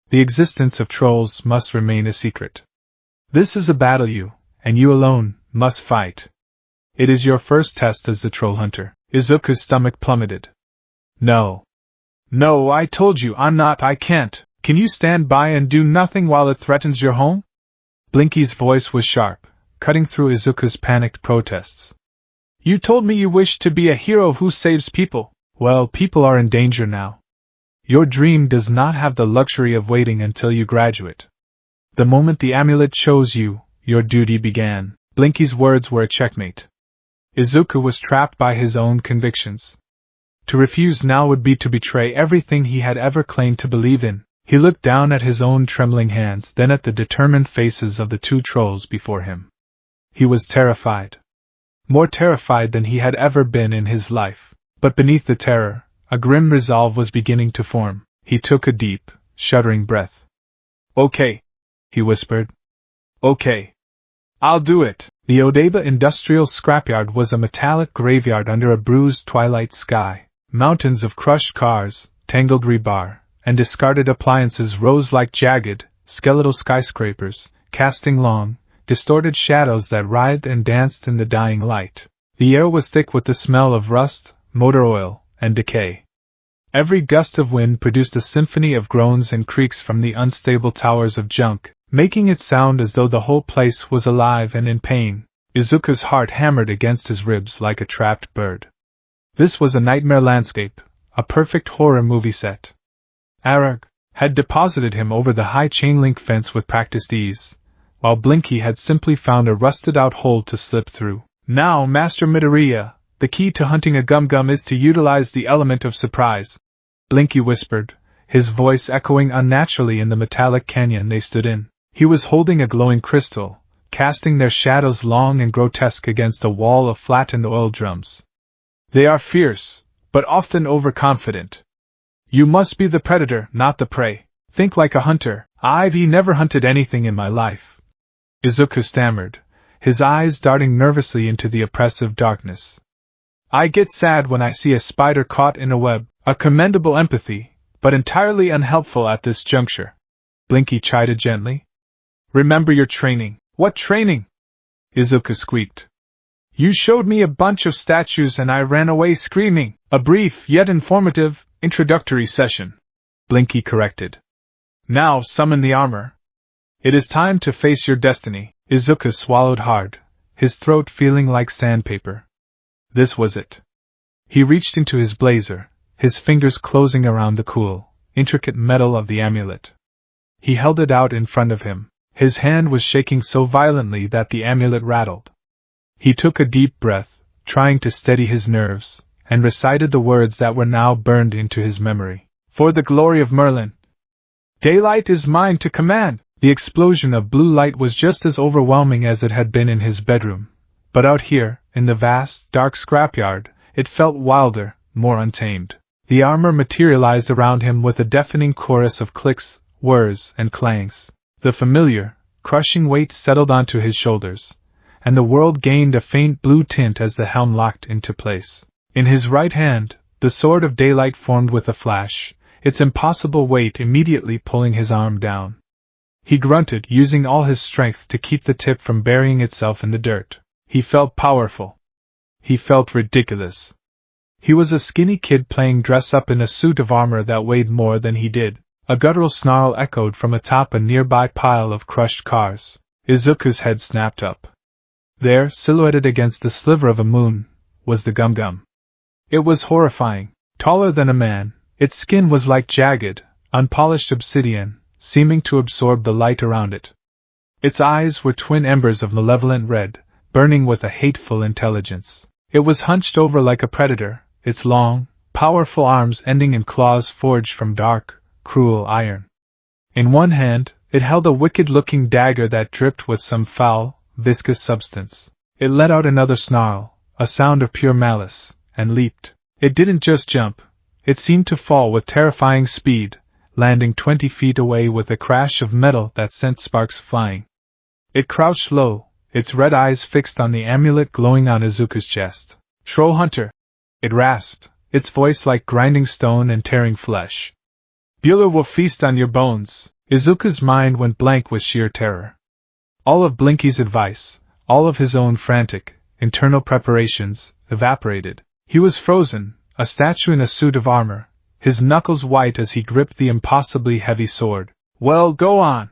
The existence of trolls must remain a secret. This is a battle you, and you alone, must fight. It is your first test as the troll hunter." Izuku's stomach plummeted. No, I told you I can't. Can you stand by and do nothing while it threatens your home?" Blinky's voice was sharp, cutting through Izuku's panicked protests. "You told me you wished to be a hero who saves people. Well, people are in danger now. Your dream does not have the luxury of waiting until you graduate. The moment the amulet chose you, your duty began." Blinky's words were a checkmate. Izuku was trapped by his own convictions. To refuse now would be to betray everything he had ever claimed to believe in. He looked down at his own trembling hands, then at the determined faces of the 2 trolls before him. He was terrified. More terrified than he had ever been in his life. But beneath the terror, a grim resolve was beginning to form. He took a deep, shuddering breath. "Okay," he whispered. "Okay. I'll do it." The Odaiba Industrial Scrapyard was a metallic graveyard under a bruised twilight sky. Mountains of crushed cars, tangled rebar, and discarded appliances rose like jagged, skeletal skyscrapers, casting long, distorted shadows that writhed and danced in the dying light. The air was thick with the smell of rust, motor oil, and decay. Every gust of wind produced a symphony of groans and creaks from the unstable towers of junk, making it sound as though the whole place was alive and in pain. Izuku's heart hammered against his ribs like a trapped bird. This was a nightmare landscape, a perfect horror movie set. Arag had deposited him over the high chain-link fence with practiced ease, while Blinky had simply found a rusted-out hole to slip through. Now, Master Midoriya, the key to hunting a Gum-Gum is to utilize the element of surprise, Blinky whispered, his voice echoing unnaturally in the metallic canyon they stood in. He was holding a glowing crystal, casting their shadows long and grotesque against a wall of flattened oil drums. They are fierce, but often overconfident. You must be the predator, not the prey. Think like a hunter. I've never hunted anything in my life, Izuku stammered, his eyes darting nervously into the oppressive darkness. I get sad when I see a spider caught in a web, a commendable empathy, but entirely unhelpful at this juncture, Blinky chided gently. Remember your training. What training? Izuku squeaked. You showed me a bunch of statues and I ran away screaming. A brief yet informative introductory session, Blinky corrected. Now summon the armor. It is time to face your destiny. Izuku swallowed hard, his throat feeling like sandpaper. This was it. He reached into his blazer, his fingers closing around the cool, intricate metal of the amulet. He held it out in front of him. His hand was shaking so violently that the amulet rattled. He took a deep breath, trying to steady his nerves, and recited the words that were now burned into his memory. For the glory of Merlin. Daylight is mine to command. The explosion of blue light was just as overwhelming as it had been in his bedroom, but out here, in the vast, dark scrapyard, it felt wilder, more untamed. The armor materialized around him with a deafening chorus of clicks, whirs, and clangs. The familiar, crushing weight settled onto his shoulders, and the world gained a faint blue tint as the helm locked into place. In his right hand, the sword of daylight formed with a flash, its impossible weight immediately pulling his arm down. He grunted, using all his strength to keep the tip from burying itself in the dirt. He felt powerful. He felt ridiculous. He was a skinny kid playing dress-up in a suit of armor that weighed more than he did. A guttural snarl echoed from atop a nearby pile of crushed cars. Izuku's head snapped up. There, silhouetted against the sliver of a moon, was the Gum-Gum. It was horrifying. Taller than a man, its skin was like jagged, unpolished obsidian, seeming to absorb the light around it. Its eyes were twin embers of malevolent red, burning with a hateful intelligence. It was hunched over like a predator, its long, powerful arms ending in claws forged from dark, cruel iron. In one hand, it held a wicked-looking dagger that dripped with some foul, viscous substance. It let out another snarl, a sound of pure malice, and leaped. It didn't just jump. It seemed to fall with terrifying speed, landing 20 feet away with a crash of metal that sent sparks flying. It crouched low, its red eyes fixed on the amulet glowing on Izuku's chest. Troll Hunter! It rasped, its voice like grinding stone and tearing flesh. Bueller will feast on your bones. Izuku's mind went blank with sheer terror. All of Blinky's advice, all of his own frantic, internal preparations, evaporated. He was frozen, a statue in a suit of armor, his knuckles white as he gripped the impossibly heavy sword. Well, go on!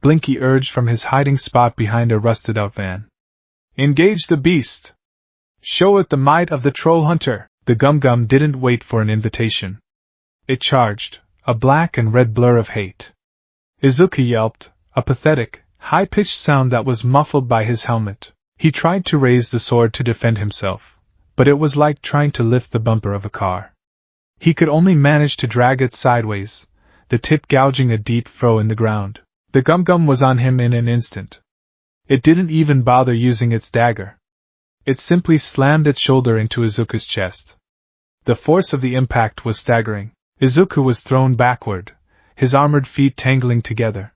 Blinky urged from his hiding spot behind a rusted-out van. Engage the beast! Show it the might of the Troll Hunter! The Gum-Gum didn't wait for an invitation. It charged, a black and red blur of hate. Izuku yelped, a pathetic, high-pitched sound that was muffled by his helmet. He tried to raise the sword to defend himself, but it was like trying to lift the bumper of a car. He could only manage to drag it sideways, the tip gouging a deep furrow in the ground. The Gum-Gum was on him in an instant. It didn't even bother using its dagger. It simply slammed its shoulder into Izuku's chest. The force of the impact was staggering. Izuku was thrown backward, his armored feet tangling together.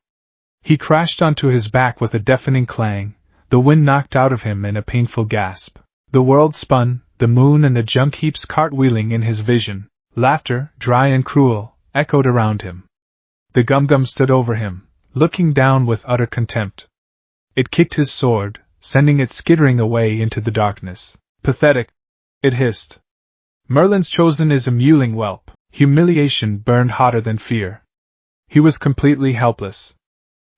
He crashed onto his back with a deafening clang, the wind knocked out of him in a painful gasp. The world spun, the moon and the junk heaps cartwheeling in his vision. Laughter, dry and cruel, echoed around him. The Gum-Gum stood over him, looking down with utter contempt. It kicked his sword, sending it skittering away into the darkness. Pathetic, it hissed. Merlin's chosen is a mewling whelp. Humiliation burned hotter than fear. He was completely helpless.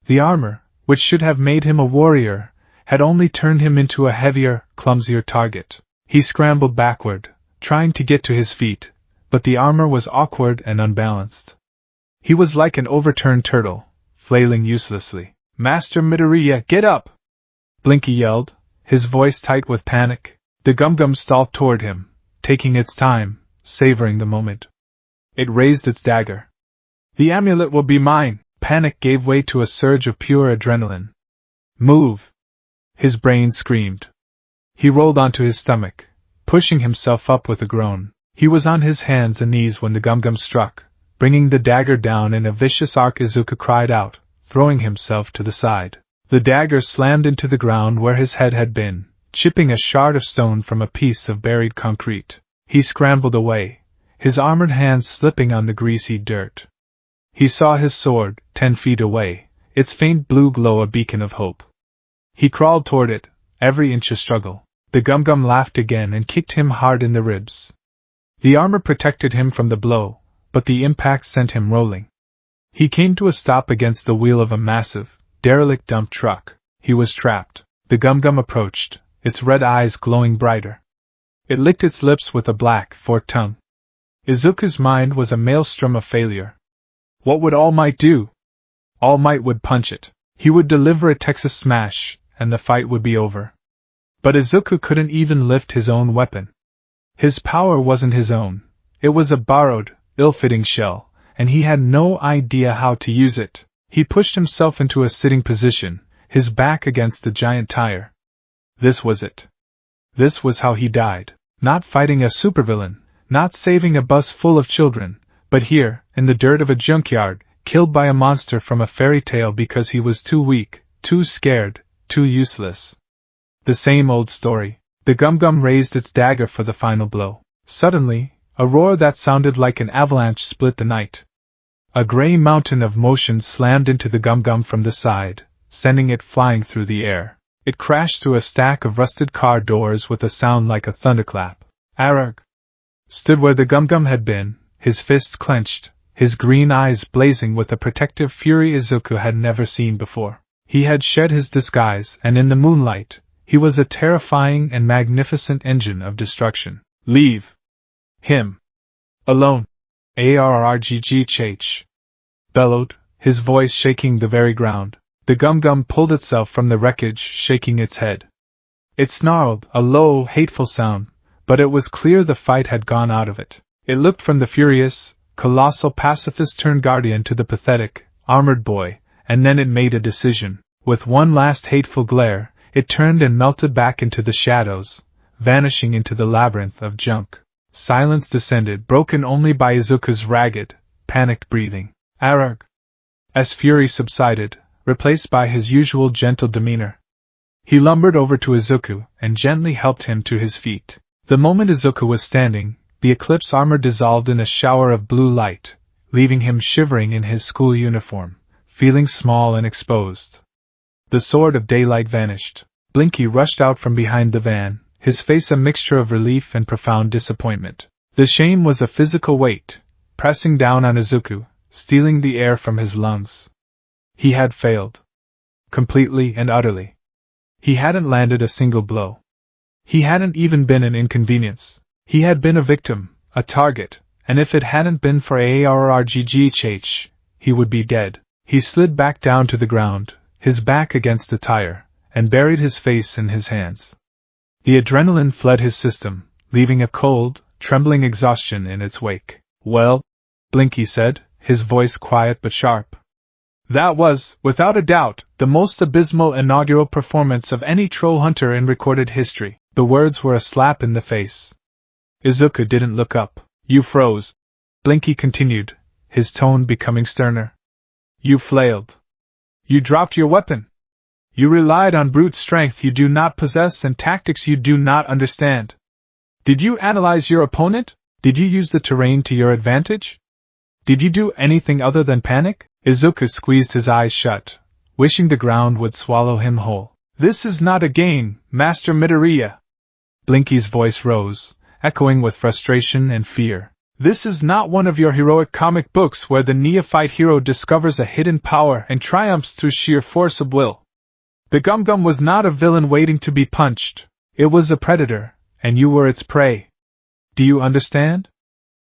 The armor, which should have made him a warrior, had only turned him into a heavier, clumsier target. He scrambled backward, trying to get to his feet, but the armor was awkward and unbalanced. He was like an overturned turtle, flailing uselessly. Master Midoriya, get up! Blinky yelled, his voice tight with panic. The Gum-Gum stalked toward him, taking its time, savoring the moment. It raised its dagger. The amulet will be mine! Panic gave way to a surge of pure adrenaline. Move! His brain screamed. He rolled onto his stomach, pushing himself up with a groan. He was on his hands and knees when the Gum-Gum struck, bringing the dagger down in a vicious arc. Izuku cried out, throwing himself to the side. The dagger slammed into the ground where his head had been, chipping a shard of stone from a piece of buried concrete. He scrambled away, his armored hands slipping on the greasy dirt. He saw his sword, 10 feet away, its faint blue glow a beacon of hope. He crawled toward it, every inch a struggle. The Gum-Gum laughed again and kicked him hard in the ribs. The armor protected him from the blow, but the impact sent him rolling. He came to a stop against the wheel of a massive, derelict dump truck. He was trapped. The Gum-Gum approached, its red eyes glowing brighter. It licked its lips with a black, forked tongue. Izuku's mind was a maelstrom of failure. What would All Might do? All Might would punch it. He would deliver a Texas smash, and the fight would be over. But Izuku couldn't even lift his own weapon. His power wasn't his own. It was a borrowed, ill-fitting shell, and he had no idea how to use it. He pushed himself into a sitting position, his back against the giant tire. This was it. This was how he died. Not fighting a supervillain, not saving a bus full of children, but here, in the dirt of a junkyard, killed by a monster from a fairy tale because he was too weak, too scared, too useless. The same old story. The Gum-Gum raised its dagger for the final blow. Suddenly, a roar that sounded like an avalanche split the night. A gray mountain of motion slammed into the Gum-Gum from the side, sending it flying through the air. It crashed through a stack of rusted car doors with a sound like a thunderclap. Arargh stood where the Gum-Gum had been, his fists clenched, his green eyes blazing with a protective fury Izuku had never seen before. He had shed his disguise, and in the moonlight, he was a terrifying and magnificent engine of destruction. Leave him alone. Arargh bellowed, his voice shaking the very ground. The Gum-Gum pulled itself from the wreckage, shaking its head. It snarled, a low, hateful sound, but it was clear the fight had gone out of it. It looked from the furious, colossal pacifist-turned guardian to the pathetic, armored boy, and then it made a decision. With one last hateful glare, it turned and melted back into the shadows, vanishing into the labyrinth of junk. Silence descended, broken only by Izuku's ragged, panicked breathing. Arargh, as fury subsided, replaced by his usual gentle demeanor. He lumbered over to Izuku and gently helped him to his feet. The moment Izuku was standing, the Eclipse armor dissolved in a shower of blue light, leaving him shivering in his school uniform, feeling small and exposed. The Sword of Daylight vanished. Blinky rushed out from behind the van, his face a mixture of relief and profound disappointment. The shame was a physical weight, pressing down on Izuku, stealing the air from his lungs. He had failed. Completely and utterly. He hadn't landed a single blow. He hadn't even been an inconvenience. He had been a victim, a target, and if it hadn't been for Arargh, he would be dead. He slid back down to the ground, his back against the tire, and buried his face in his hands. The adrenaline fled his system, leaving a cold, trembling exhaustion in its wake. Well, Blinky said, his voice quiet but sharp. That was, without a doubt, the most abysmal inaugural performance of any troll hunter in recorded history. The words were a slap in the face. Izuku didn't look up. You froze. Blinky continued, his tone becoming sterner. You flailed. You dropped your weapon. You relied on brute strength you do not possess and tactics you do not understand. Did you analyze your opponent? Did you use the terrain to your advantage? Did you do anything other than panic? Izuku squeezed his eyes shut, wishing the ground would swallow him whole. "This is not a game, Master Midoriya." Blinky's voice rose, echoing with frustration and fear. "This is not one of your heroic comic books where the neophyte hero discovers a hidden power and triumphs through sheer force of will. The Gum-Gum was not a villain waiting to be punched. It was a predator, and you were its prey. Do you understand?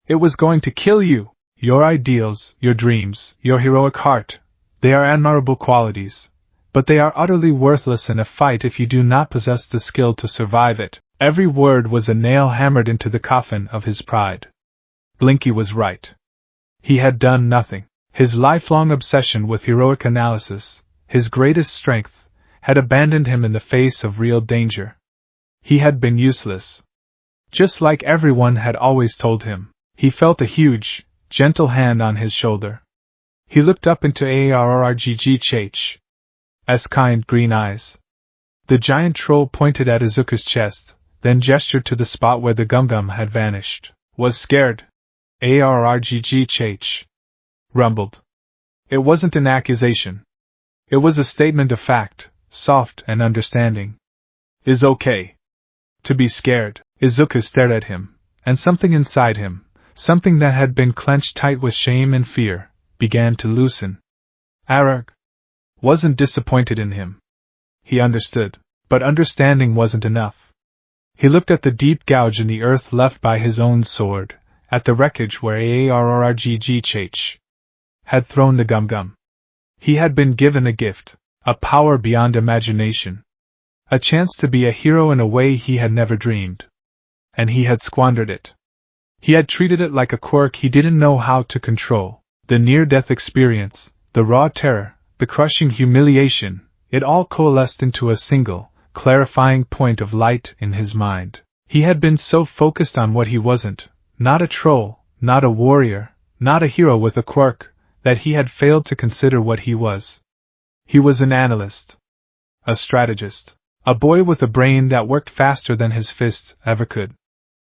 It was going to kill you. Your ideals, your dreams, your heroic heart, they are admirable qualities, but they are utterly worthless in a fight if you do not possess the skill to survive it." Every word was a nail hammered into the coffin of his pride. Blinky was right. He had done nothing. His lifelong obsession with heroic analysis, his greatest strength, had abandoned him in the face of real danger. He had been useless. Just like everyone had always told him. He felt a huge, gentle hand on his shoulder. He looked up into Arrgh's kind green eyes. The giant troll pointed at Izuku's chest, then gestured to the spot where the Gum-Gum had vanished. "Was scared?" Arrgh rumbled. It wasn't an accusation. It was a statement of fact, soft and understanding. "Is okay to be scared." Izuku stared at him, and something inside him, something that had been clenched tight with shame and fear, began to loosen. Arrgh wasn't disappointed in him. He understood, but understanding wasn't enough. He looked at the deep gouge in the earth left by his own sword, at the wreckage where Arrgh had thrown the Gum-Gum. He had been given a gift, a power beyond imagination. A chance to be a hero in a way he had never dreamed. And he had squandered it. He had treated it like a quirk he didn't know how to control. The near-death experience, the raw terror, the crushing humiliation, it all coalesced into a single, clarifying point of light in his mind. He had been so focused on what he wasn't, not a troll, not a warrior, not a hero with a quirk, that he had failed to consider what he was. He was an analyst. A strategist. A boy with a brain that worked faster than his fists ever could.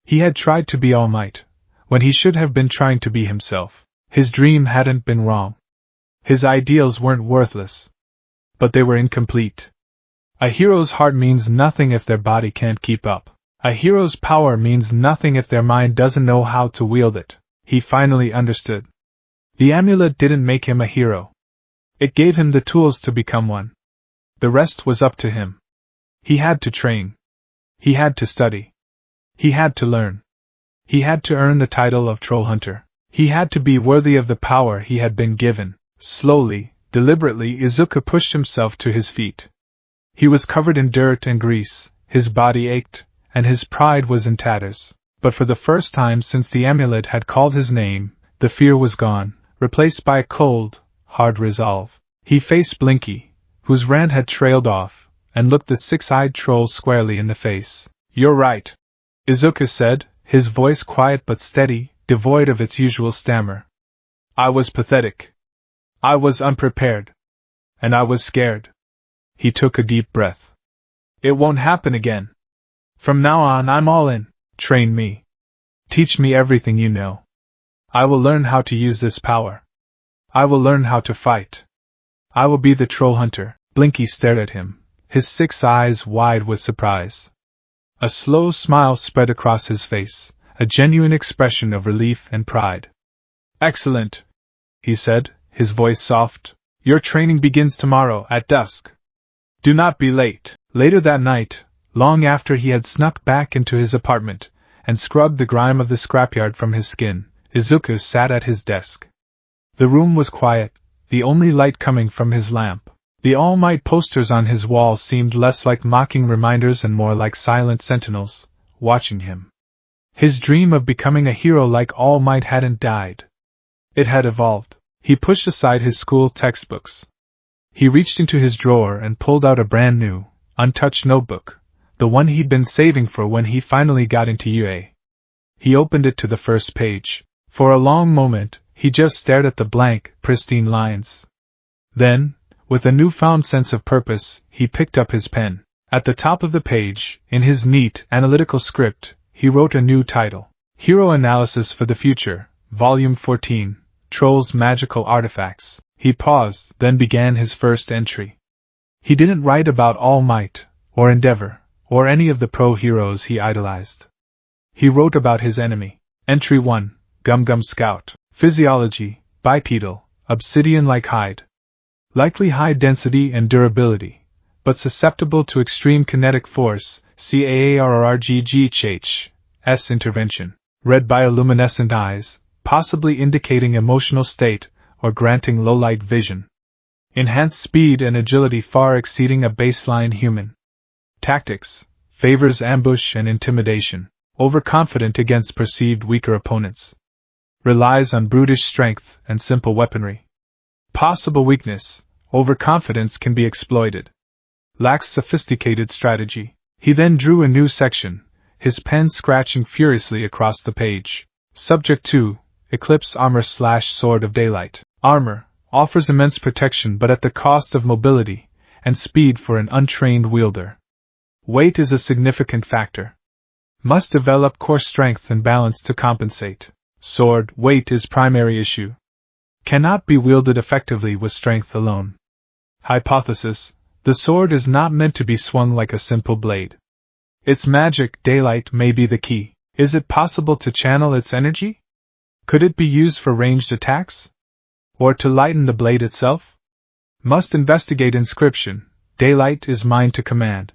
He had tried to be All Might, when he should have been trying to be himself. His dream hadn't been wrong. His ideals weren't worthless. But they were incomplete. A hero's heart means nothing if their body can't keep up. A hero's power means nothing if their mind doesn't know how to wield it. He finally understood. The amulet didn't make him a hero. It gave him the tools to become one. The rest was up to him. He had to train. He had to study. He had to learn. He had to earn the title of Troll Hunter. He had to be worthy of the power he had been given. Slowly, deliberately, Izuku pushed himself to his feet. He was covered in dirt and grease, his body ached, and his pride was in tatters. But for the first time since the amulet had called his name, the fear was gone, replaced by a cold, hard resolve. He faced Blinky, whose rant had trailed off, and looked the six-eyed troll squarely in the face. "You're right," Izuku said, his voice quiet but steady, devoid of its usual stammer. "I was pathetic. I was unprepared. And I was scared." He took a deep breath. "It won't happen again. From now on I'm all in. Train me. Teach me everything you know. I will learn how to use this power. I will learn how to fight. I will be the Troll Hunter." Blinky stared at him, his 6 eyes wide with surprise. A slow smile spread across his face, a genuine expression of relief and pride. "Excellent," he said, his voice soft. "Your training begins tomorrow at dusk. Do not be late." Later that night, long after he had snuck back into his apartment, and scrubbed the grime of the scrapyard from his skin, Izuku sat at his desk. The room was quiet, the only light coming from his lamp. The All Might posters on his wall seemed less like mocking reminders and more like silent sentinels, watching him. His dream of becoming a hero like All Might hadn't died. It had evolved. He pushed aside his school textbooks. He reached into his drawer and pulled out a brand new, untouched notebook, the one he'd been saving for when he finally got into UA. He opened it to the first page. For a long moment, he just stared at the blank, pristine lines. Then, with a newfound sense of purpose, he picked up his pen. At the top of the page, in his neat, analytical script, he wrote a new title. Hero Analysis for the Future, Volume 14, Troll's Magical Artifacts. He paused, then began his first entry. He didn't write about All Might, or Endeavor, or any of the pro-heroes he idolized. He wrote about his enemy. Entry 1, Gum Gum Scout. Physiology, bipedal, obsidian-like hide. Likely high density and durability, but susceptible to extreme kinetic force, CAARRGGHS intervention. Red bioluminescent eyes, possibly indicating emotional state, or granting low-light vision. Enhanced speed and agility far exceeding a baseline human. Tactics, favors ambush and intimidation, overconfident against perceived weaker opponents. Relies on brutish strength and simple weaponry. Possible weakness, overconfidence can be exploited. Lacks sophisticated strategy. He then drew a new section, his pen scratching furiously across the page. Subject 2, Eclipse Armor/Sword of Daylight. Armor offers immense protection but at the cost of mobility and speed for an untrained wielder. Weight is a significant factor. Must develop core strength and balance to compensate. Sword weight is primary issue. Cannot be wielded effectively with strength alone. Hypothesis: the sword is not meant to be swung like a simple blade. Its magic, daylight, may be the key. Is it possible to channel its energy? Could it be used for ranged attacks? Or to lighten the blade itself? Must investigate. Inscription: daylight is mine to command.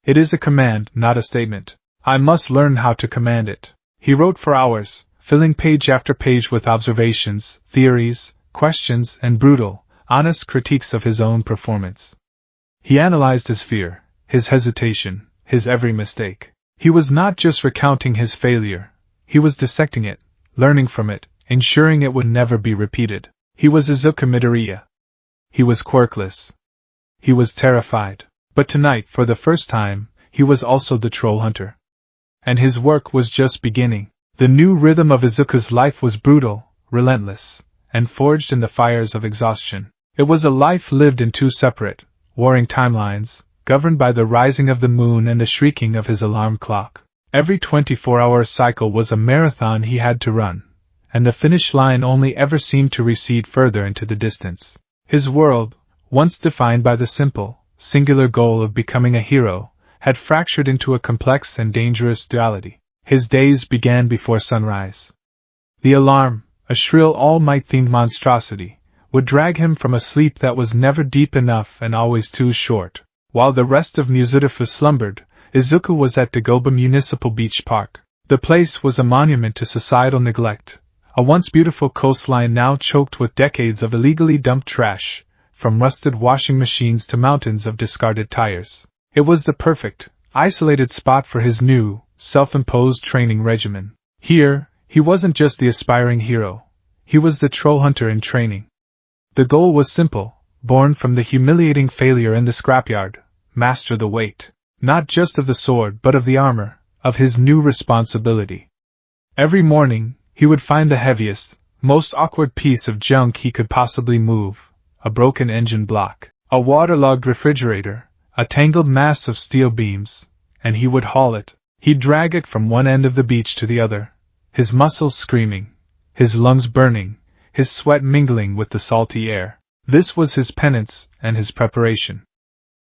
It is a command, not a statement. I must learn how to command it. He wrote for hours, filling page after page with observations, theories, questions, and brutal, honest critiques of his own performance. He analyzed his fear, his hesitation, his every mistake. He was not just recounting his failure, he was dissecting it, learning from it, ensuring it would never be repeated. He was Izuku Midoriya. He was quirkless. He was terrified. But tonight, for the first time, he was also the troll hunter. And his work was just beginning. The new rhythm of Izuku's life was brutal, relentless, and forged in the fires of exhaustion. It was a life lived in two separate, warring timelines, governed by the rising of the moon and the shrieking of his alarm clock. Every 24-hour cycle was a marathon he had to run, and the finish line only ever seemed to recede further into the distance. His world, once defined by the simple, singular goal of becoming a hero, had fractured into a complex and dangerous duality. His days began before sunrise. The alarm, a shrill all-might-themed monstrosity, would drag him from a sleep that was never deep enough and always too short. While the rest of Muzurifu slumbered, Izuku was at Dagoba Municipal Beach Park. The place was a monument to societal neglect, a once beautiful coastline now choked with decades of illegally dumped trash, from rusted washing machines to mountains of discarded tires. It was the perfect, isolated spot for his new, self-imposed training regimen. Here, he wasn't just the aspiring hero, he was the troll hunter in training. The goal was simple, born from the humiliating failure in the scrapyard: master the weight, not just of the sword but of the armor, of his new responsibility. Every morning, he would find the heaviest, most awkward piece of junk he could possibly move: a broken engine block, a waterlogged refrigerator, a tangled mass of steel beams, and he would haul it. He'd drag it from one end of the beach to the other, his muscles screaming, his lungs burning, his sweat mingling with the salty air. This was his penance and his preparation.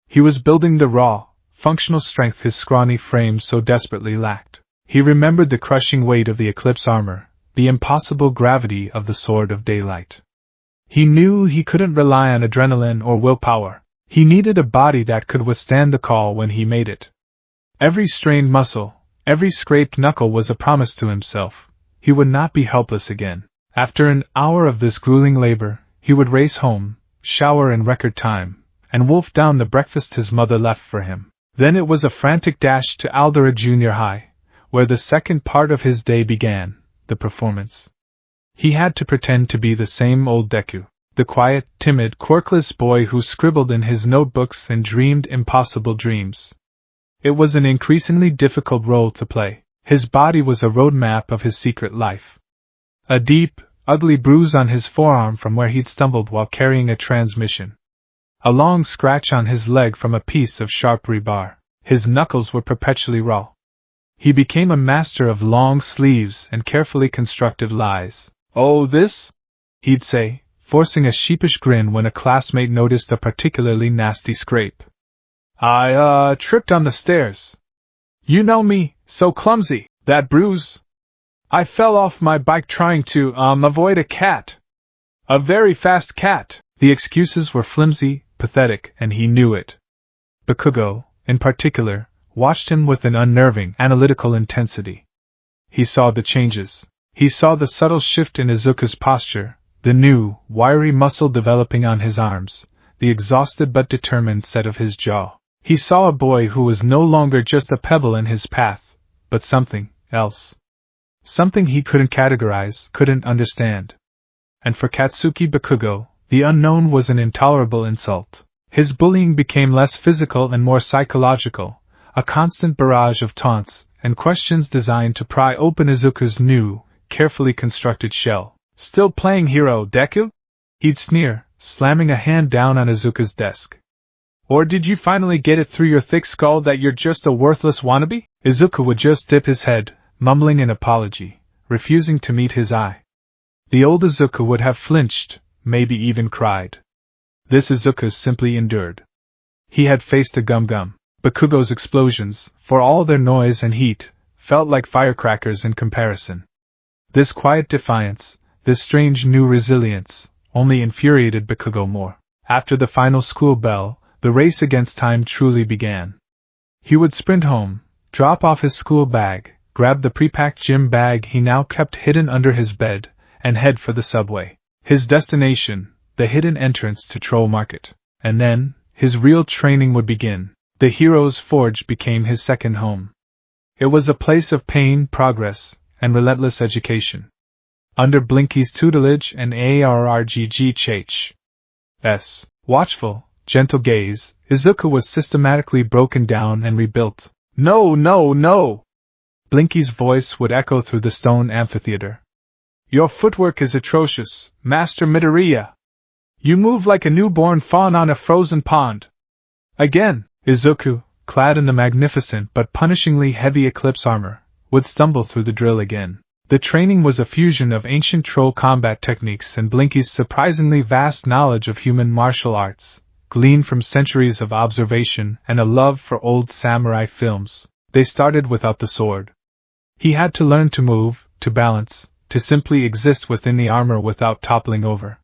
He was building the raw, functional strength his scrawny frame so desperately lacked. He remembered the crushing weight of the Eclipse armor, the impossible gravity of the Sword of Daylight. He knew he couldn't rely on adrenaline or willpower. He needed a body that could withstand the call when he made it. Every strained muscle, every scraped knuckle was a promise to himself. He would not be helpless again. After an hour of this grueling labor, he would race home, shower in record time, and wolf down the breakfast his mother left for him. Then it was a frantic dash to Aldera Junior High, where the second part of his day began, the performance. He had to pretend to be the same old Deku, the quiet, timid, quirkless boy who scribbled in his notebooks and dreamed impossible dreams. It was an increasingly difficult role to play. His body was a roadmap of his secret life. A deep, ugly bruise on his forearm from where he'd stumbled while carrying a transmission. A long scratch on his leg from a piece of sharp rebar. His knuckles were perpetually raw. He became a master of long sleeves and carefully constructed lies. "Oh, this?" he'd say, forcing a sheepish grin when a classmate noticed a particularly nasty scrape. I tripped on the stairs. You know me, so clumsy, that bruise. I fell off my bike trying to, avoid a cat. A very fast cat." The excuses were flimsy, pathetic, and he knew it. Bakugo, in particular, watched him with an unnerving, analytical intensity. He saw the changes. He saw the subtle shift in Izuku's posture, the new, wiry muscle developing on his arms, the exhausted but determined set of his jaw. He saw a boy who was no longer just a pebble in his path, but something else. Something he couldn't categorize, couldn't understand. And for Katsuki Bakugo, the unknown was an intolerable insult. His bullying became less physical and more psychological, a constant barrage of taunts and questions designed to pry open Izuku's new, carefully constructed shell. "Still playing hero, Deku?" he'd sneer, slamming a hand down on Izuku's desk. "Or did you finally get it through your thick skull that you're just a worthless wannabe?" Izuku would just dip his head, mumbling an apology, refusing to meet his eye. The old Izuku would have flinched, maybe even cried. This Izuku simply endured. He had faced a Gum-Gum. Bakugo's explosions, for all their noise and heat, felt like firecrackers in comparison. This quiet defiance, this strange new resilience, only infuriated Bakugo more. After the final school bell, the race against time truly began. He would sprint home, drop off his school bag, grab the pre-packed gym bag he now kept hidden under his bed, and head for the subway. His destination, the hidden entrance to Troll Market. And then, his real training would begin. The Hero's Forge became his second home. It was a place of pain, progress, and relentless education. Under Blinky's tutelage and ARRGGH's watchful, gentle gaze, Izuku was systematically broken down and rebuilt. "No, no, no!" Blinky's voice would echo through the stone amphitheater. "Your footwork is atrocious, Master Midoriya. You move like a newborn fawn on a frozen pond." Again, Izuku, clad in the magnificent but punishingly heavy Eclipse armor, would stumble through the drill again. The training was a fusion of ancient troll combat techniques and Blinky's surprisingly vast knowledge of human martial arts, gleaned from centuries of observation and a love for old samurai films. They started without the sword. He had to learn to move, to balance, to simply exist within the armor without toppling over.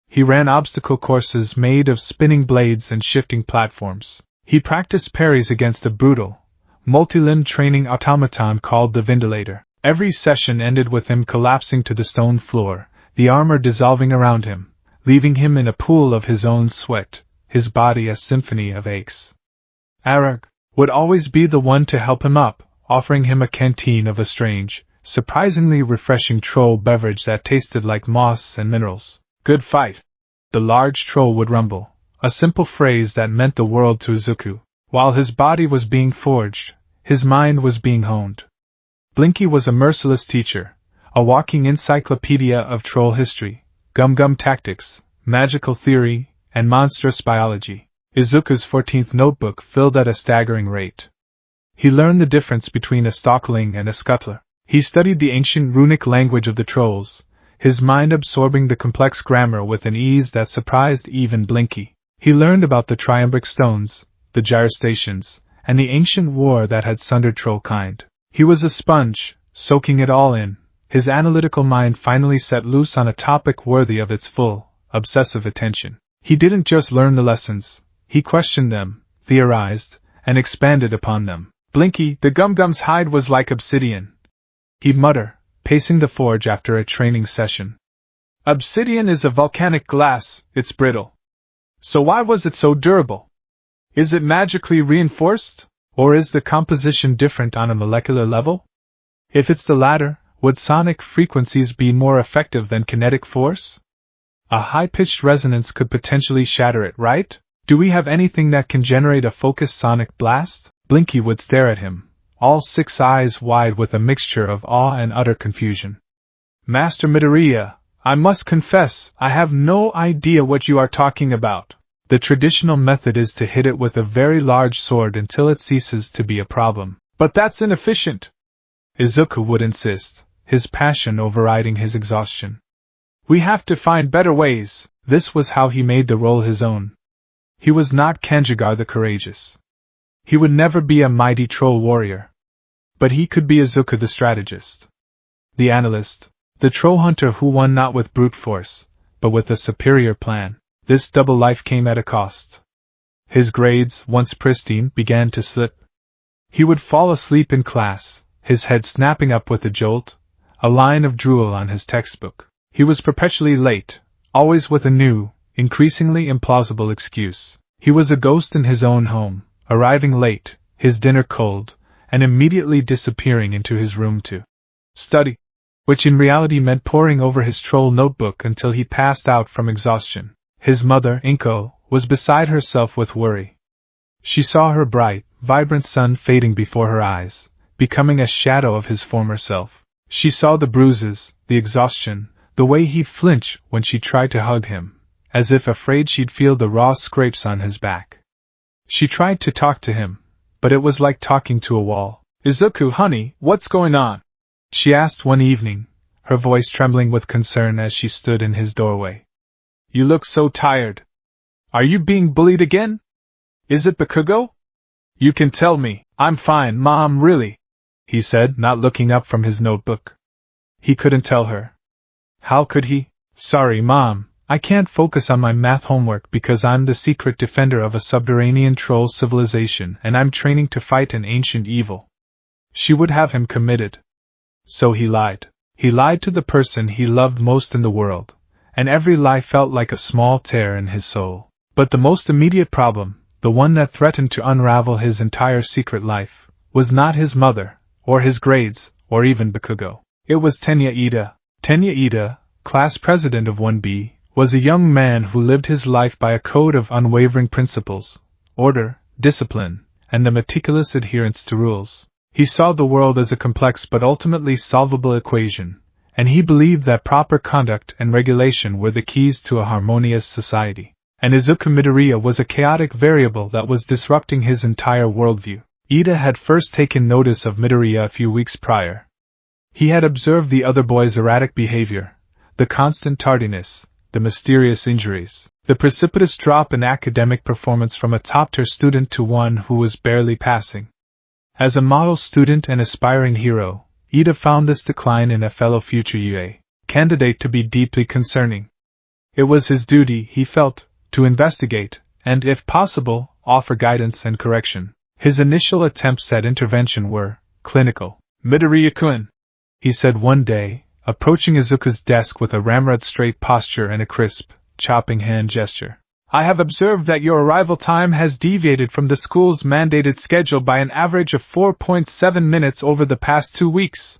He ran obstacle courses made of spinning blades and shifting platforms. He practiced parries against a brutal, multi-limbed training automaton called the Ventilator. Every session ended with him collapsing to the stone floor, the armor dissolving around him, leaving him in a pool of his own sweat, his body a symphony of aches. Arag would always be the one to help him up, offering him a canteen of a strange, surprisingly refreshing troll beverage that tasted like moss and minerals. "Good fight." The large troll would rumble, a simple phrase that meant the world to Izuku. While his body was being forged, his mind was being honed. Blinky was a merciless teacher, a walking encyclopedia of troll history, gum-gum tactics, magical theory, and monstrous biology. Izuku's 14th notebook filled at a staggering rate. He learned the difference between a stalkling and a scuttler. He studied the ancient runic language of the trolls, his mind absorbing the complex grammar with an ease that surprised even Blinky. He learned about the triumvirate stones, the gyrostations, and the ancient war that had sundered trollkind. He was a sponge, soaking it all in, his analytical mind finally set loose on a topic worthy of its full, obsessive attention. He didn't just learn the lessons, he questioned them, theorized, and expanded upon them. "Blinky, the Gum-Gum's hide was like obsidian," he'd mutter, pacing the forge after a training session. "Obsidian is a volcanic glass, it's brittle. So why was it so durable? Is it magically reinforced? Or is the composition different on a molecular level? If it's the latter, would sonic frequencies be more effective than kinetic force? A high-pitched resonance could potentially shatter it, right? Do we have anything that can generate a focused sonic blast?" Blinky would stare at him, all 6 eyes wide with a mixture of awe and utter confusion. "Master Midoriya, I must confess, I have no idea what you are talking about. The traditional method is to hit it with a very large sword until it ceases to be a problem. But that's inefficient," Izuku would insist, his passion overriding his exhaustion. We have to find better ways. This was how he made the role his own. He was not Kanjigar the Courageous. He would never be a mighty troll warrior. But he could be Izuku the strategist, the analyst, the troll hunter who won not with brute force, but with a superior plan. This double life came at a cost. His grades, once pristine, began to slip. He would fall asleep in class, his head snapping up with a jolt, a line of drool on his textbook. He was perpetually late, always with a new, increasingly implausible excuse. He was a ghost in his own home, arriving late, his dinner cold, and immediately disappearing into his room to study, which in reality meant poring over his troll notebook until he passed out from exhaustion. His mother, Inko, was beside herself with worry. She saw her bright, vibrant son fading before her eyes, becoming a shadow of his former self. She saw the bruises, the exhaustion, the way he flinched when she tried to hug him, as if afraid she'd feel the raw scrapes on his back. She tried to talk to him, but it was like talking to a wall. "Izuku, honey, what's going on?" she asked one evening, her voice trembling with concern as she stood in his doorway. "You look so tired. Are you being bullied again? Is it Bakugo?" "You can tell me." "I'm fine, Mom, really," he said, not looking up from his notebook. He couldn't tell her. How could he? "Sorry, Mom, I can't focus on my math homework because I'm the secret defender of a subterranean troll civilization and I'm training to fight an ancient evil." She would have him committed. So he lied. He lied to the person he loved most in the world, and every lie felt like a small tear in his soul. But the most immediate problem, the one that threatened to unravel his entire secret life, was not his mother, or his grades, or even Bakugo. It was Tenya Ida. Tenya Ida, class president of 1B, was a young man who lived his life by a code of unwavering principles, order, discipline, and the meticulous adherence to rules. He saw the world as a complex but ultimately solvable equation, and he believed that proper conduct and regulation were the keys to a harmonious society. And Izuku Midoriya was a chaotic variable that was disrupting his entire worldview. Ida had first taken notice of Midoriya a few weeks prior. He had observed the other boy's erratic behavior, the constant tardiness, the mysterious injuries, the precipitous drop in academic performance from a top-tier student to one who was barely passing. As a model student and aspiring hero, Ida found this decline in a fellow future UA candidate to be deeply concerning. It was his duty, he felt, to investigate, and if possible, offer guidance and correction. His initial attempts at intervention were clinical. "Midoriya-kun," he said one day, approaching Izuku's desk with a ramrod-straight posture and a crisp, chopping hand gesture. "I have observed that your arrival time has deviated from the school's mandated schedule by an average of 4.7 minutes over the past 2 weeks.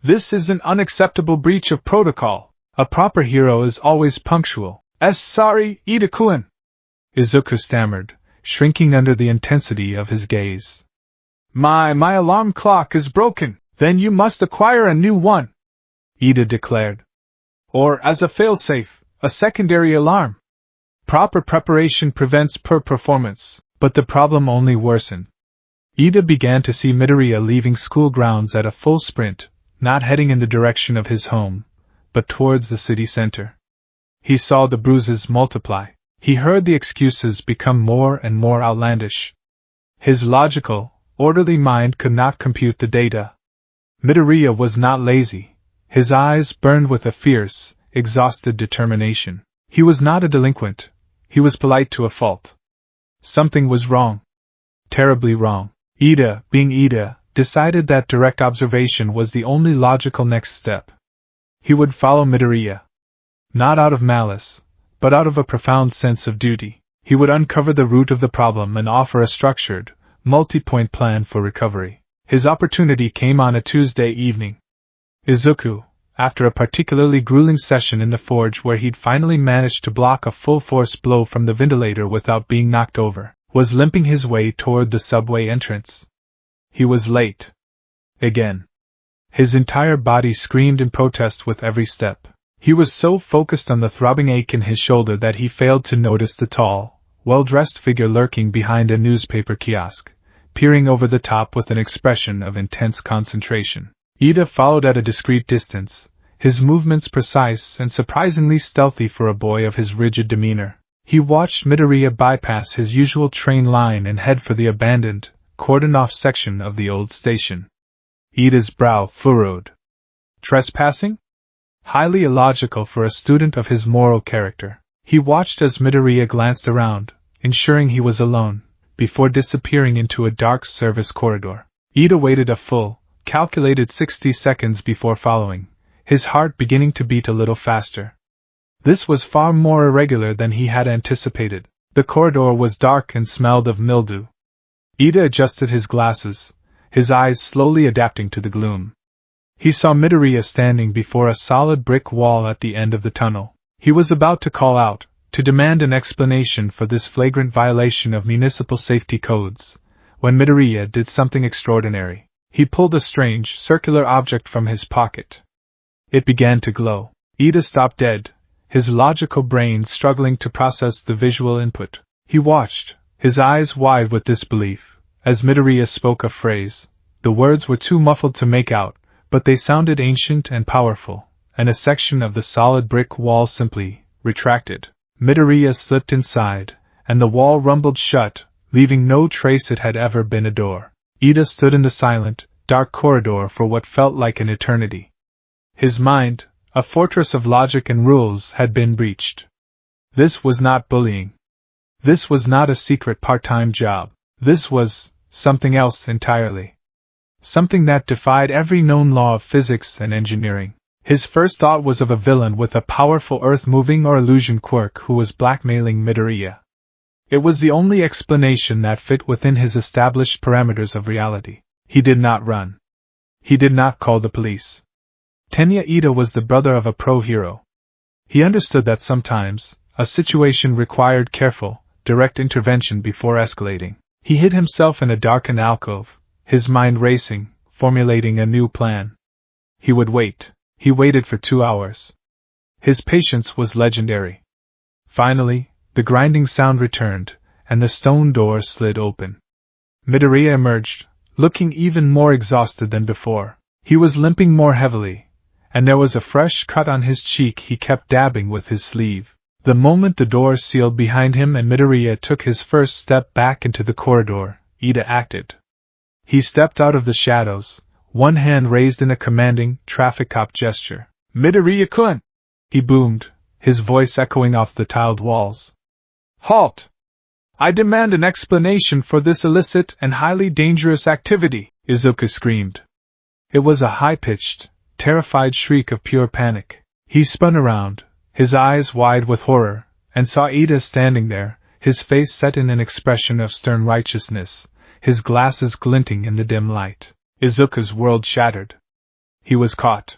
This is an unacceptable breach of protocol. A proper hero is always punctual." Sorry, Ida-kun," Izuku stammered, shrinking under the intensity of his gaze. My alarm clock is broken." "Then you must acquire a new one," Ida declared. "Or, as a failsafe, a secondary alarm. Proper preparation prevents poor performance." But the problem only worsened. Ida began to see Midoriya leaving school grounds at a full sprint, not heading in the direction of his home, but towards the city center. He saw the bruises multiply. He heard the excuses become more and more outlandish. His logical, orderly mind could not compute the data. Midoriya was not lazy. His eyes burned with a fierce, exhausted determination. He was not a delinquent. He was polite to a fault. Something was wrong. Terribly wrong. Ida, being Ida, decided that direct observation was the only logical next step. He would follow Midoriya. Not out of malice, but out of a profound sense of duty. He would uncover the root of the problem and offer a structured, multi-point plan for recovery. His opportunity came on a Tuesday evening. Izuku, after a particularly grueling session in the forge where he'd finally managed to block a full-force blow from the ventilator without being knocked over, was limping his way toward the subway entrance. He was late. Again. His entire body screamed in protest with every step. He was so focused on the throbbing ache in his shoulder that he failed to notice the tall, well-dressed figure lurking behind a newspaper kiosk, peering over the top with an expression of intense concentration. Ida followed at a discreet distance, his movements precise and surprisingly stealthy for a boy of his rigid demeanor. He watched Midoriya bypass his usual train line and head for the abandoned, cordoned-off section of the old station. Ida's brow furrowed. Trespassing? Highly illogical for a student of his moral character. He watched as Midoriya glanced around, ensuring he was alone, before disappearing into a dark service corridor. Ida waited a full, calculated 60 seconds before following, his heart beginning to beat a little faster. This was far more irregular than he had anticipated. The corridor was dark and smelled of mildew. Ida adjusted his glasses, his eyes slowly adapting to the gloom. He saw Midoriya standing before a solid brick wall at the end of the tunnel. He was about to call out, to demand an explanation for this flagrant violation of municipal safety codes, when Midoriya did something extraordinary. He pulled a strange, circular object from his pocket. It began to glow. Ida stopped dead, his logical brain struggling to process the visual input. He watched, his eyes wide with disbelief, as Midoriya spoke a phrase. The words were too muffled to make out, but they sounded ancient and powerful, and a section of the solid brick wall simply retracted. Midoriya slipped inside, and the wall rumbled shut, leaving no trace it had ever been a door. Ida stood in the silent, dark corridor for what felt like an eternity. His mind, a fortress of logic and rules, had been breached. This was not bullying. This was not a secret part-time job. This was something else entirely. Something that defied every known law of physics and engineering. His first thought was of a villain with a powerful earth-moving or illusion quirk who was blackmailing Midoriya. It was the only explanation that fit within his established parameters of reality. He did not run. He did not call the police. Tenya Ida was the brother of a pro-hero. He understood that sometimes, a situation required careful, direct intervention before escalating. He hid himself in a darkened alcove, his mind racing, formulating a new plan. He would wait. He waited for 2 hours. His patience was legendary. Finally, the grinding sound returned, and the stone door slid open. Midoriya emerged, looking even more exhausted than before. He was limping more heavily, and there was a fresh cut on his cheek he kept dabbing with his sleeve. The moment the door sealed behind him and Midoriya took his first step back into the corridor, Ida acted. He stepped out of the shadows, one hand raised in a commanding, traffic cop gesture. "Midoriya-kun!" he boomed, his voice echoing off the tiled walls. "Halt! I demand an explanation for this illicit and highly dangerous activity," Izuku screamed. It was a high-pitched, terrified shriek of pure panic. He spun around, his eyes wide with horror, and saw Ida standing there, his face set in an expression of stern righteousness, his glasses glinting in the dim light. Izuku's world shattered. He was caught.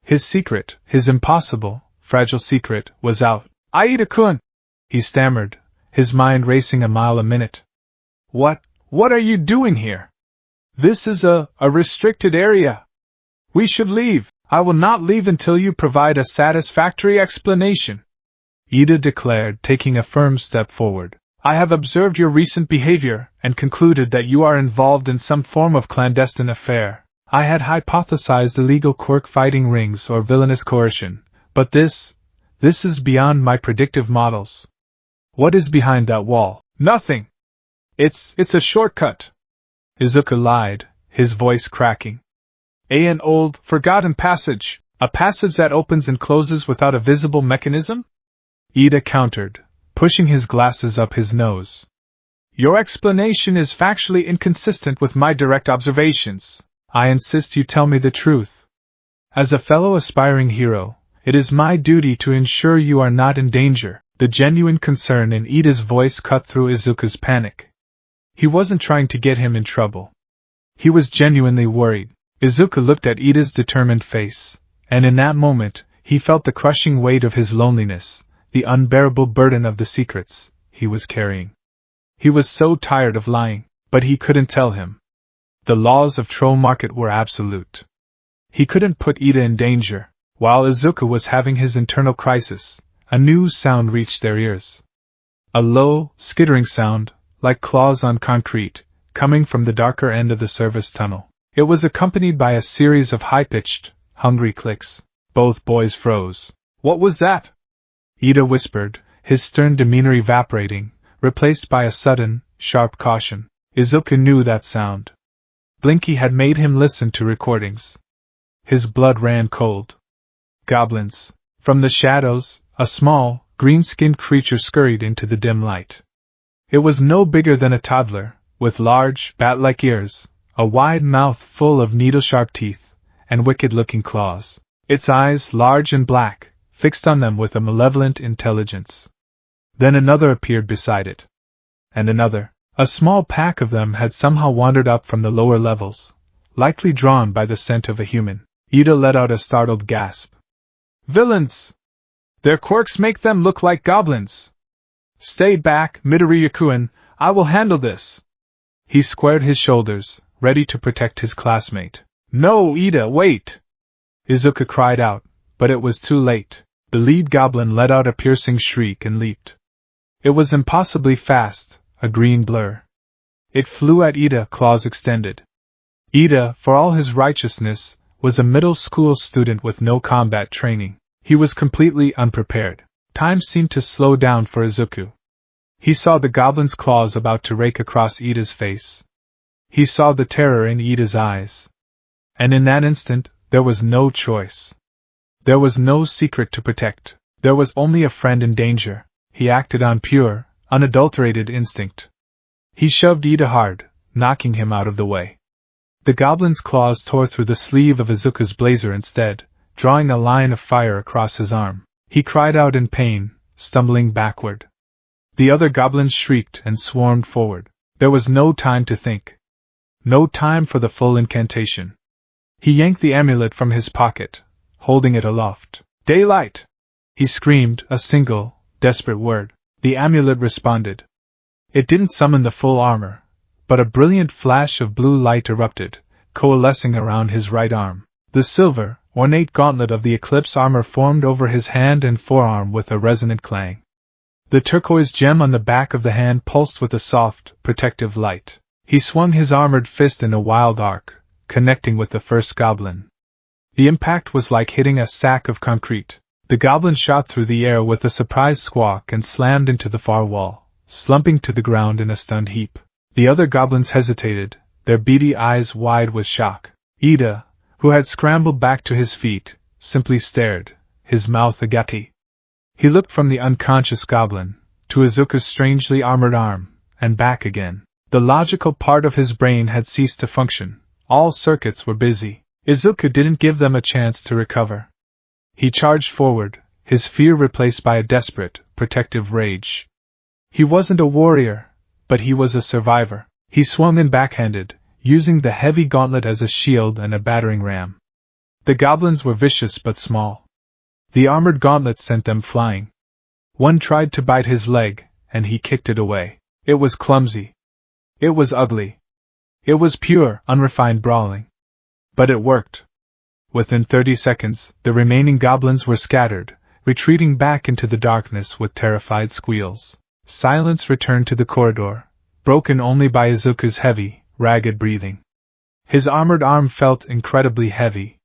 His secret, his impossible, fragile secret, was out. "Aida-kun!" he stammered, his mind racing a mile a minute. What are you doing here? This is a restricted area. We should leave. I will not leave until you provide a satisfactory explanation," Ida declared, taking a firm step forward. "I have observed your recent behavior, and concluded that you are involved in some form of clandestine affair. I had hypothesized illegal quirk-fighting rings or villainous coercion, but this is beyond my predictive models. What is behind that wall?" "Nothing. It's a shortcut," Izuku lied, his voice cracking. "An old, forgotten passage, a passage that opens and closes without a visible mechanism?" Ida countered, pushing his glasses up his nose. "Your explanation is factually inconsistent with my direct observations. I insist you tell me the truth. As a fellow aspiring hero, it is my duty to ensure you are not in danger." The genuine concern in Ida's voice cut through Izuku's panic. He wasn't trying to get him in trouble. He was genuinely worried. Izuku looked at Ida's determined face, and in that moment, he felt the crushing weight of his loneliness, the unbearable burden of the secrets he was carrying. He was so tired of lying, but he couldn't tell him. The laws of Troll Market were absolute. He couldn't put Ida in danger. While Izuku was having his internal crisis, a new sound reached their ears. A low, skittering sound, like claws on concrete, coming from the darker end of the service tunnel. It was accompanied by a series of high-pitched, hungry clicks. Both boys froze. What was that? Ida whispered, his stern demeanor evaporating, replaced by a sudden, sharp caution. Izuku knew that sound. Blinky had made him listen to recordings. His blood ran cold. Goblins. From the shadows, a small, green-skinned creature scurried into the dim light. It was no bigger than a toddler, with large, bat-like ears, a wide mouth full of needle-sharp teeth, and wicked-looking claws. Its eyes, large and black, fixed on them with a malevolent intelligence. Then another appeared beside it. And another. A small pack of them had somehow wandered up from the lower levels, likely drawn by the scent of a human. Ida let out a startled gasp. Villains! Their quirks make them look like goblins! Stay back, Midori-Yakuin, I will handle this! He squared his shoulders, ready to protect his classmate. No, Ida, wait! Izuku cried out, but it was too late. The lead goblin let out a piercing shriek and leaped. It was impossibly fast, a green blur. It flew at Ida, claws extended. Ida, for all his righteousness, was a middle school student with no combat training. He was completely unprepared. Time seemed to slow down for Izuku. He saw the goblin's claws about to rake across Ida's face. He saw the terror in Ida's eyes. And in that instant, there was no choice. There was no secret to protect. There was only a friend in danger. He acted on pure, unadulterated instinct. He shoved Ida hard, knocking him out of the way. The goblin's claws tore through the sleeve of Izuku's blazer instead, drawing a line of fire across his arm. He cried out in pain, stumbling backward. The other goblins shrieked and swarmed forward. There was no time to think. No time for the full incantation. He yanked the amulet from his pocket, holding it aloft. Daylight! He screamed, a single, desperate word. The amulet responded. It didn't summon the full armor, but a brilliant flash of blue light erupted, coalescing around his right arm. The silver, ornate gauntlet of the Eclipse armor formed over his hand and forearm with a resonant clang. The turquoise gem on the back of the hand pulsed with a soft, protective light. He swung his armored fist in a wild arc, connecting with the first goblin. The impact was like hitting a sack of concrete. The goblin shot through the air with a surprised squawk and slammed into the far wall, slumping to the ground in a stunned heap. The other goblins hesitated, their beady eyes wide with shock. Ida, who had scrambled back to his feet, simply stared, his mouth agape. He looked from the unconscious goblin, to Izuku's strangely armored arm, and back again. The logical part of his brain had ceased to function. All circuits were busy. Izuku didn't give them a chance to recover. He charged forward, his fear replaced by a desperate, protective rage. He wasn't a warrior, but he was a survivor. He swung in backhanded, using the heavy gauntlet as a shield and a battering ram. The goblins were vicious but small. The armored gauntlet sent them flying. One tried to bite his leg, and he kicked it away. It was clumsy. It was ugly. It was pure, unrefined brawling. But it worked. Within 30 seconds, the remaining goblins were scattered, retreating back into the darkness with terrified squeals. Silence returned to the corridor, broken only by Izuku's heavy, ragged breathing. His armored arm felt incredibly heavy.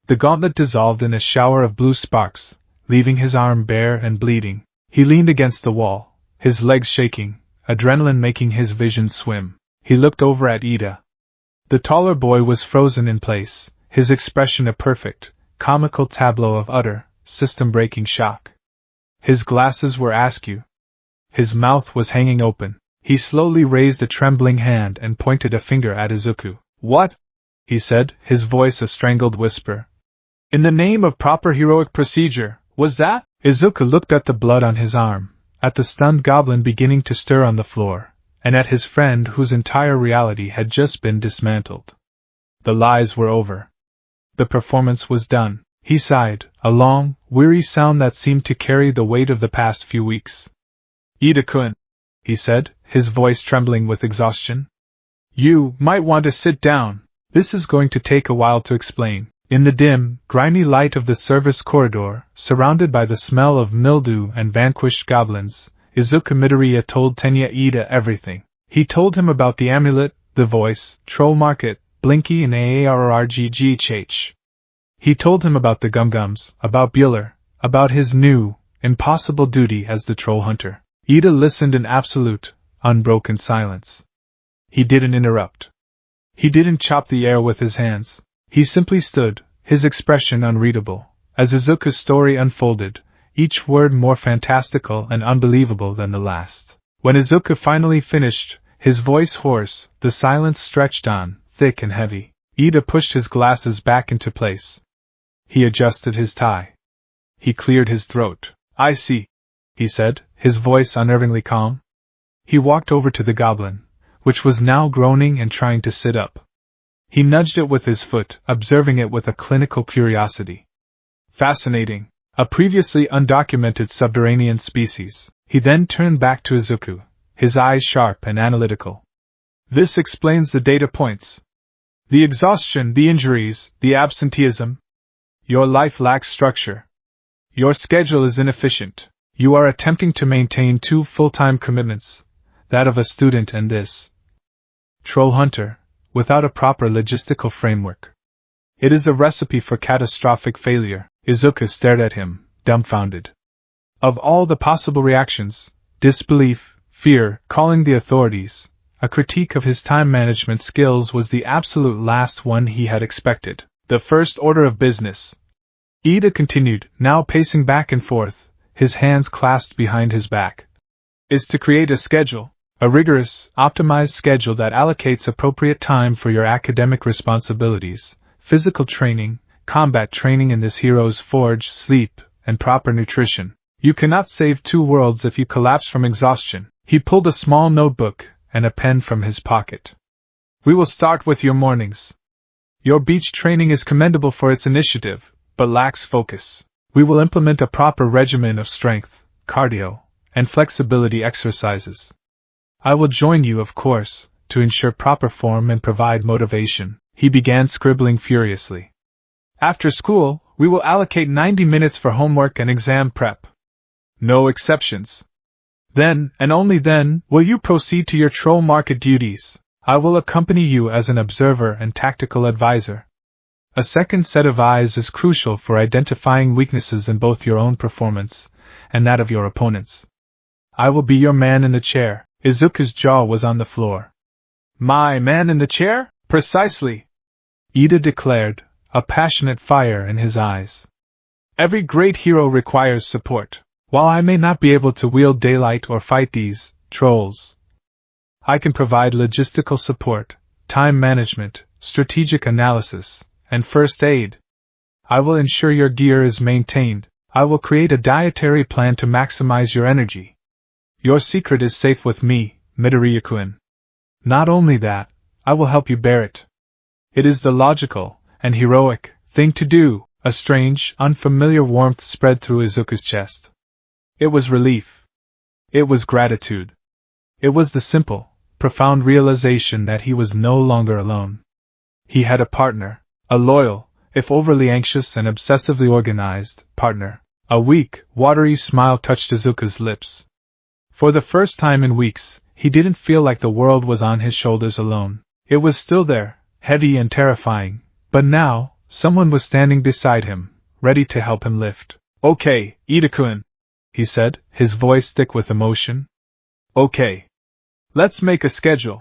The gauntlet dissolved in a shower of blue sparks, leaving his arm bare and bleeding. He leaned against the wall, his legs shaking, adrenaline making his vision swim. He looked over at Ida. The taller boy was frozen in place, his expression a perfect, comical tableau of utter, system-breaking shock. His glasses were askew. His mouth was hanging open. He slowly raised a trembling hand and pointed a finger at Izuku. What? He said, his voice a strangled whisper. In the name of proper heroic procedure, was that? Izuku looked at the blood on his arm, at the stunned goblin beginning to stir on the floor, and at his friend whose entire reality had just been dismantled. The lies were over. The performance was done. He sighed, a long, weary sound that seemed to carry the weight of the past few weeks. Ida-kun, he said, his voice trembling with exhaustion. You might want to sit down. This is going to take a while to explain. In the dim, grimy light of the service corridor, surrounded by the smell of mildew and vanquished goblins, Izuku Midoriya told Tenya Ida everything. He told him about the amulet, the voice, troll market, Blinky and AARRGGHH. He told him about the Gum-Gums, about Bueller, about his new, impossible duty as the troll hunter. Ida listened in absolute, unbroken silence. He didn't interrupt. He didn't chop the air with his hands. He simply stood, his expression unreadable, as Izuku's story unfolded, each word more fantastical and unbelievable than the last. When Izuku finally finished, his voice hoarse, the silence stretched on, thick and heavy. Ida pushed his glasses back into place. He adjusted his tie. He cleared his throat. "I see," he said, his voice unnervingly calm. He walked over to the goblin, which was now groaning and trying to sit up. He nudged it with his foot, observing it with a clinical curiosity. Fascinating. A previously undocumented subterranean species. He then turned back to Izuku, his eyes sharp and analytical. "This explains the data points. The exhaustion, the injuries, the absenteeism. Your life lacks structure. Your schedule is inefficient. You are attempting to maintain two full-time commitments, that of a student and this troll hunter, without a proper logistical framework. It is a recipe for catastrophic failure." Izuku stared at him, dumbfounded. Of all the possible reactions, disbelief, fear, calling the authorities, a critique of his time management skills was the absolute last one he had expected. "The first order of business," Ida continued, now pacing back and forth, his hands clasped behind his back, "is to create a schedule, a rigorous, optimized schedule that allocates appropriate time for your academic responsibilities, physical training, combat training in this hero's forge, sleep, and proper nutrition. You cannot save two worlds if you collapse from exhaustion." He pulled a small notebook and a pen from his pocket. "We will start with your mornings. Your beach training is commendable for its initiative, but lacks focus. We will implement a proper regimen of strength, cardio, and flexibility exercises. I will join you, of course, to ensure proper form and provide motivation." He began scribbling furiously. "After school, we will allocate 90 minutes for homework and exam prep. No exceptions. Then, and only then, will you proceed to your troll market duties. I will accompany you as an observer and tactical advisor. A second set of eyes is crucial for identifying weaknesses in both your own performance and that of your opponents. I will be your man in the chair." Izuku's jaw was on the floor. "My man in the chair? Precisely," Ida declared, a passionate fire in his eyes. "Every great hero requires support. While I may not be able to wield daylight or fight these trolls, I can provide logistical support, time management, strategic analysis, and first aid. I will ensure your gear is maintained. I will create a dietary plan to maximize your energy. Your secret is safe with me, Midoriya-kun. Not only that, I will help you bear it. It is the logical and heroic thing to do." A strange, unfamiliar warmth spread through Izuku's chest. It was relief. It was gratitude. It was the simple, profound realization that he was no longer alone. He had a partner, a loyal, if overly anxious and obsessively organized, partner. A weak, watery smile touched Izuku's lips. For the first time in weeks, he didn't feel like the world was on his shoulders alone. It was still there, heavy and terrifying, but now, someone was standing beside him, ready to help him lift. "Okay, Ida-kun," he said, his voice thick with emotion. "Okay. Let's make a schedule.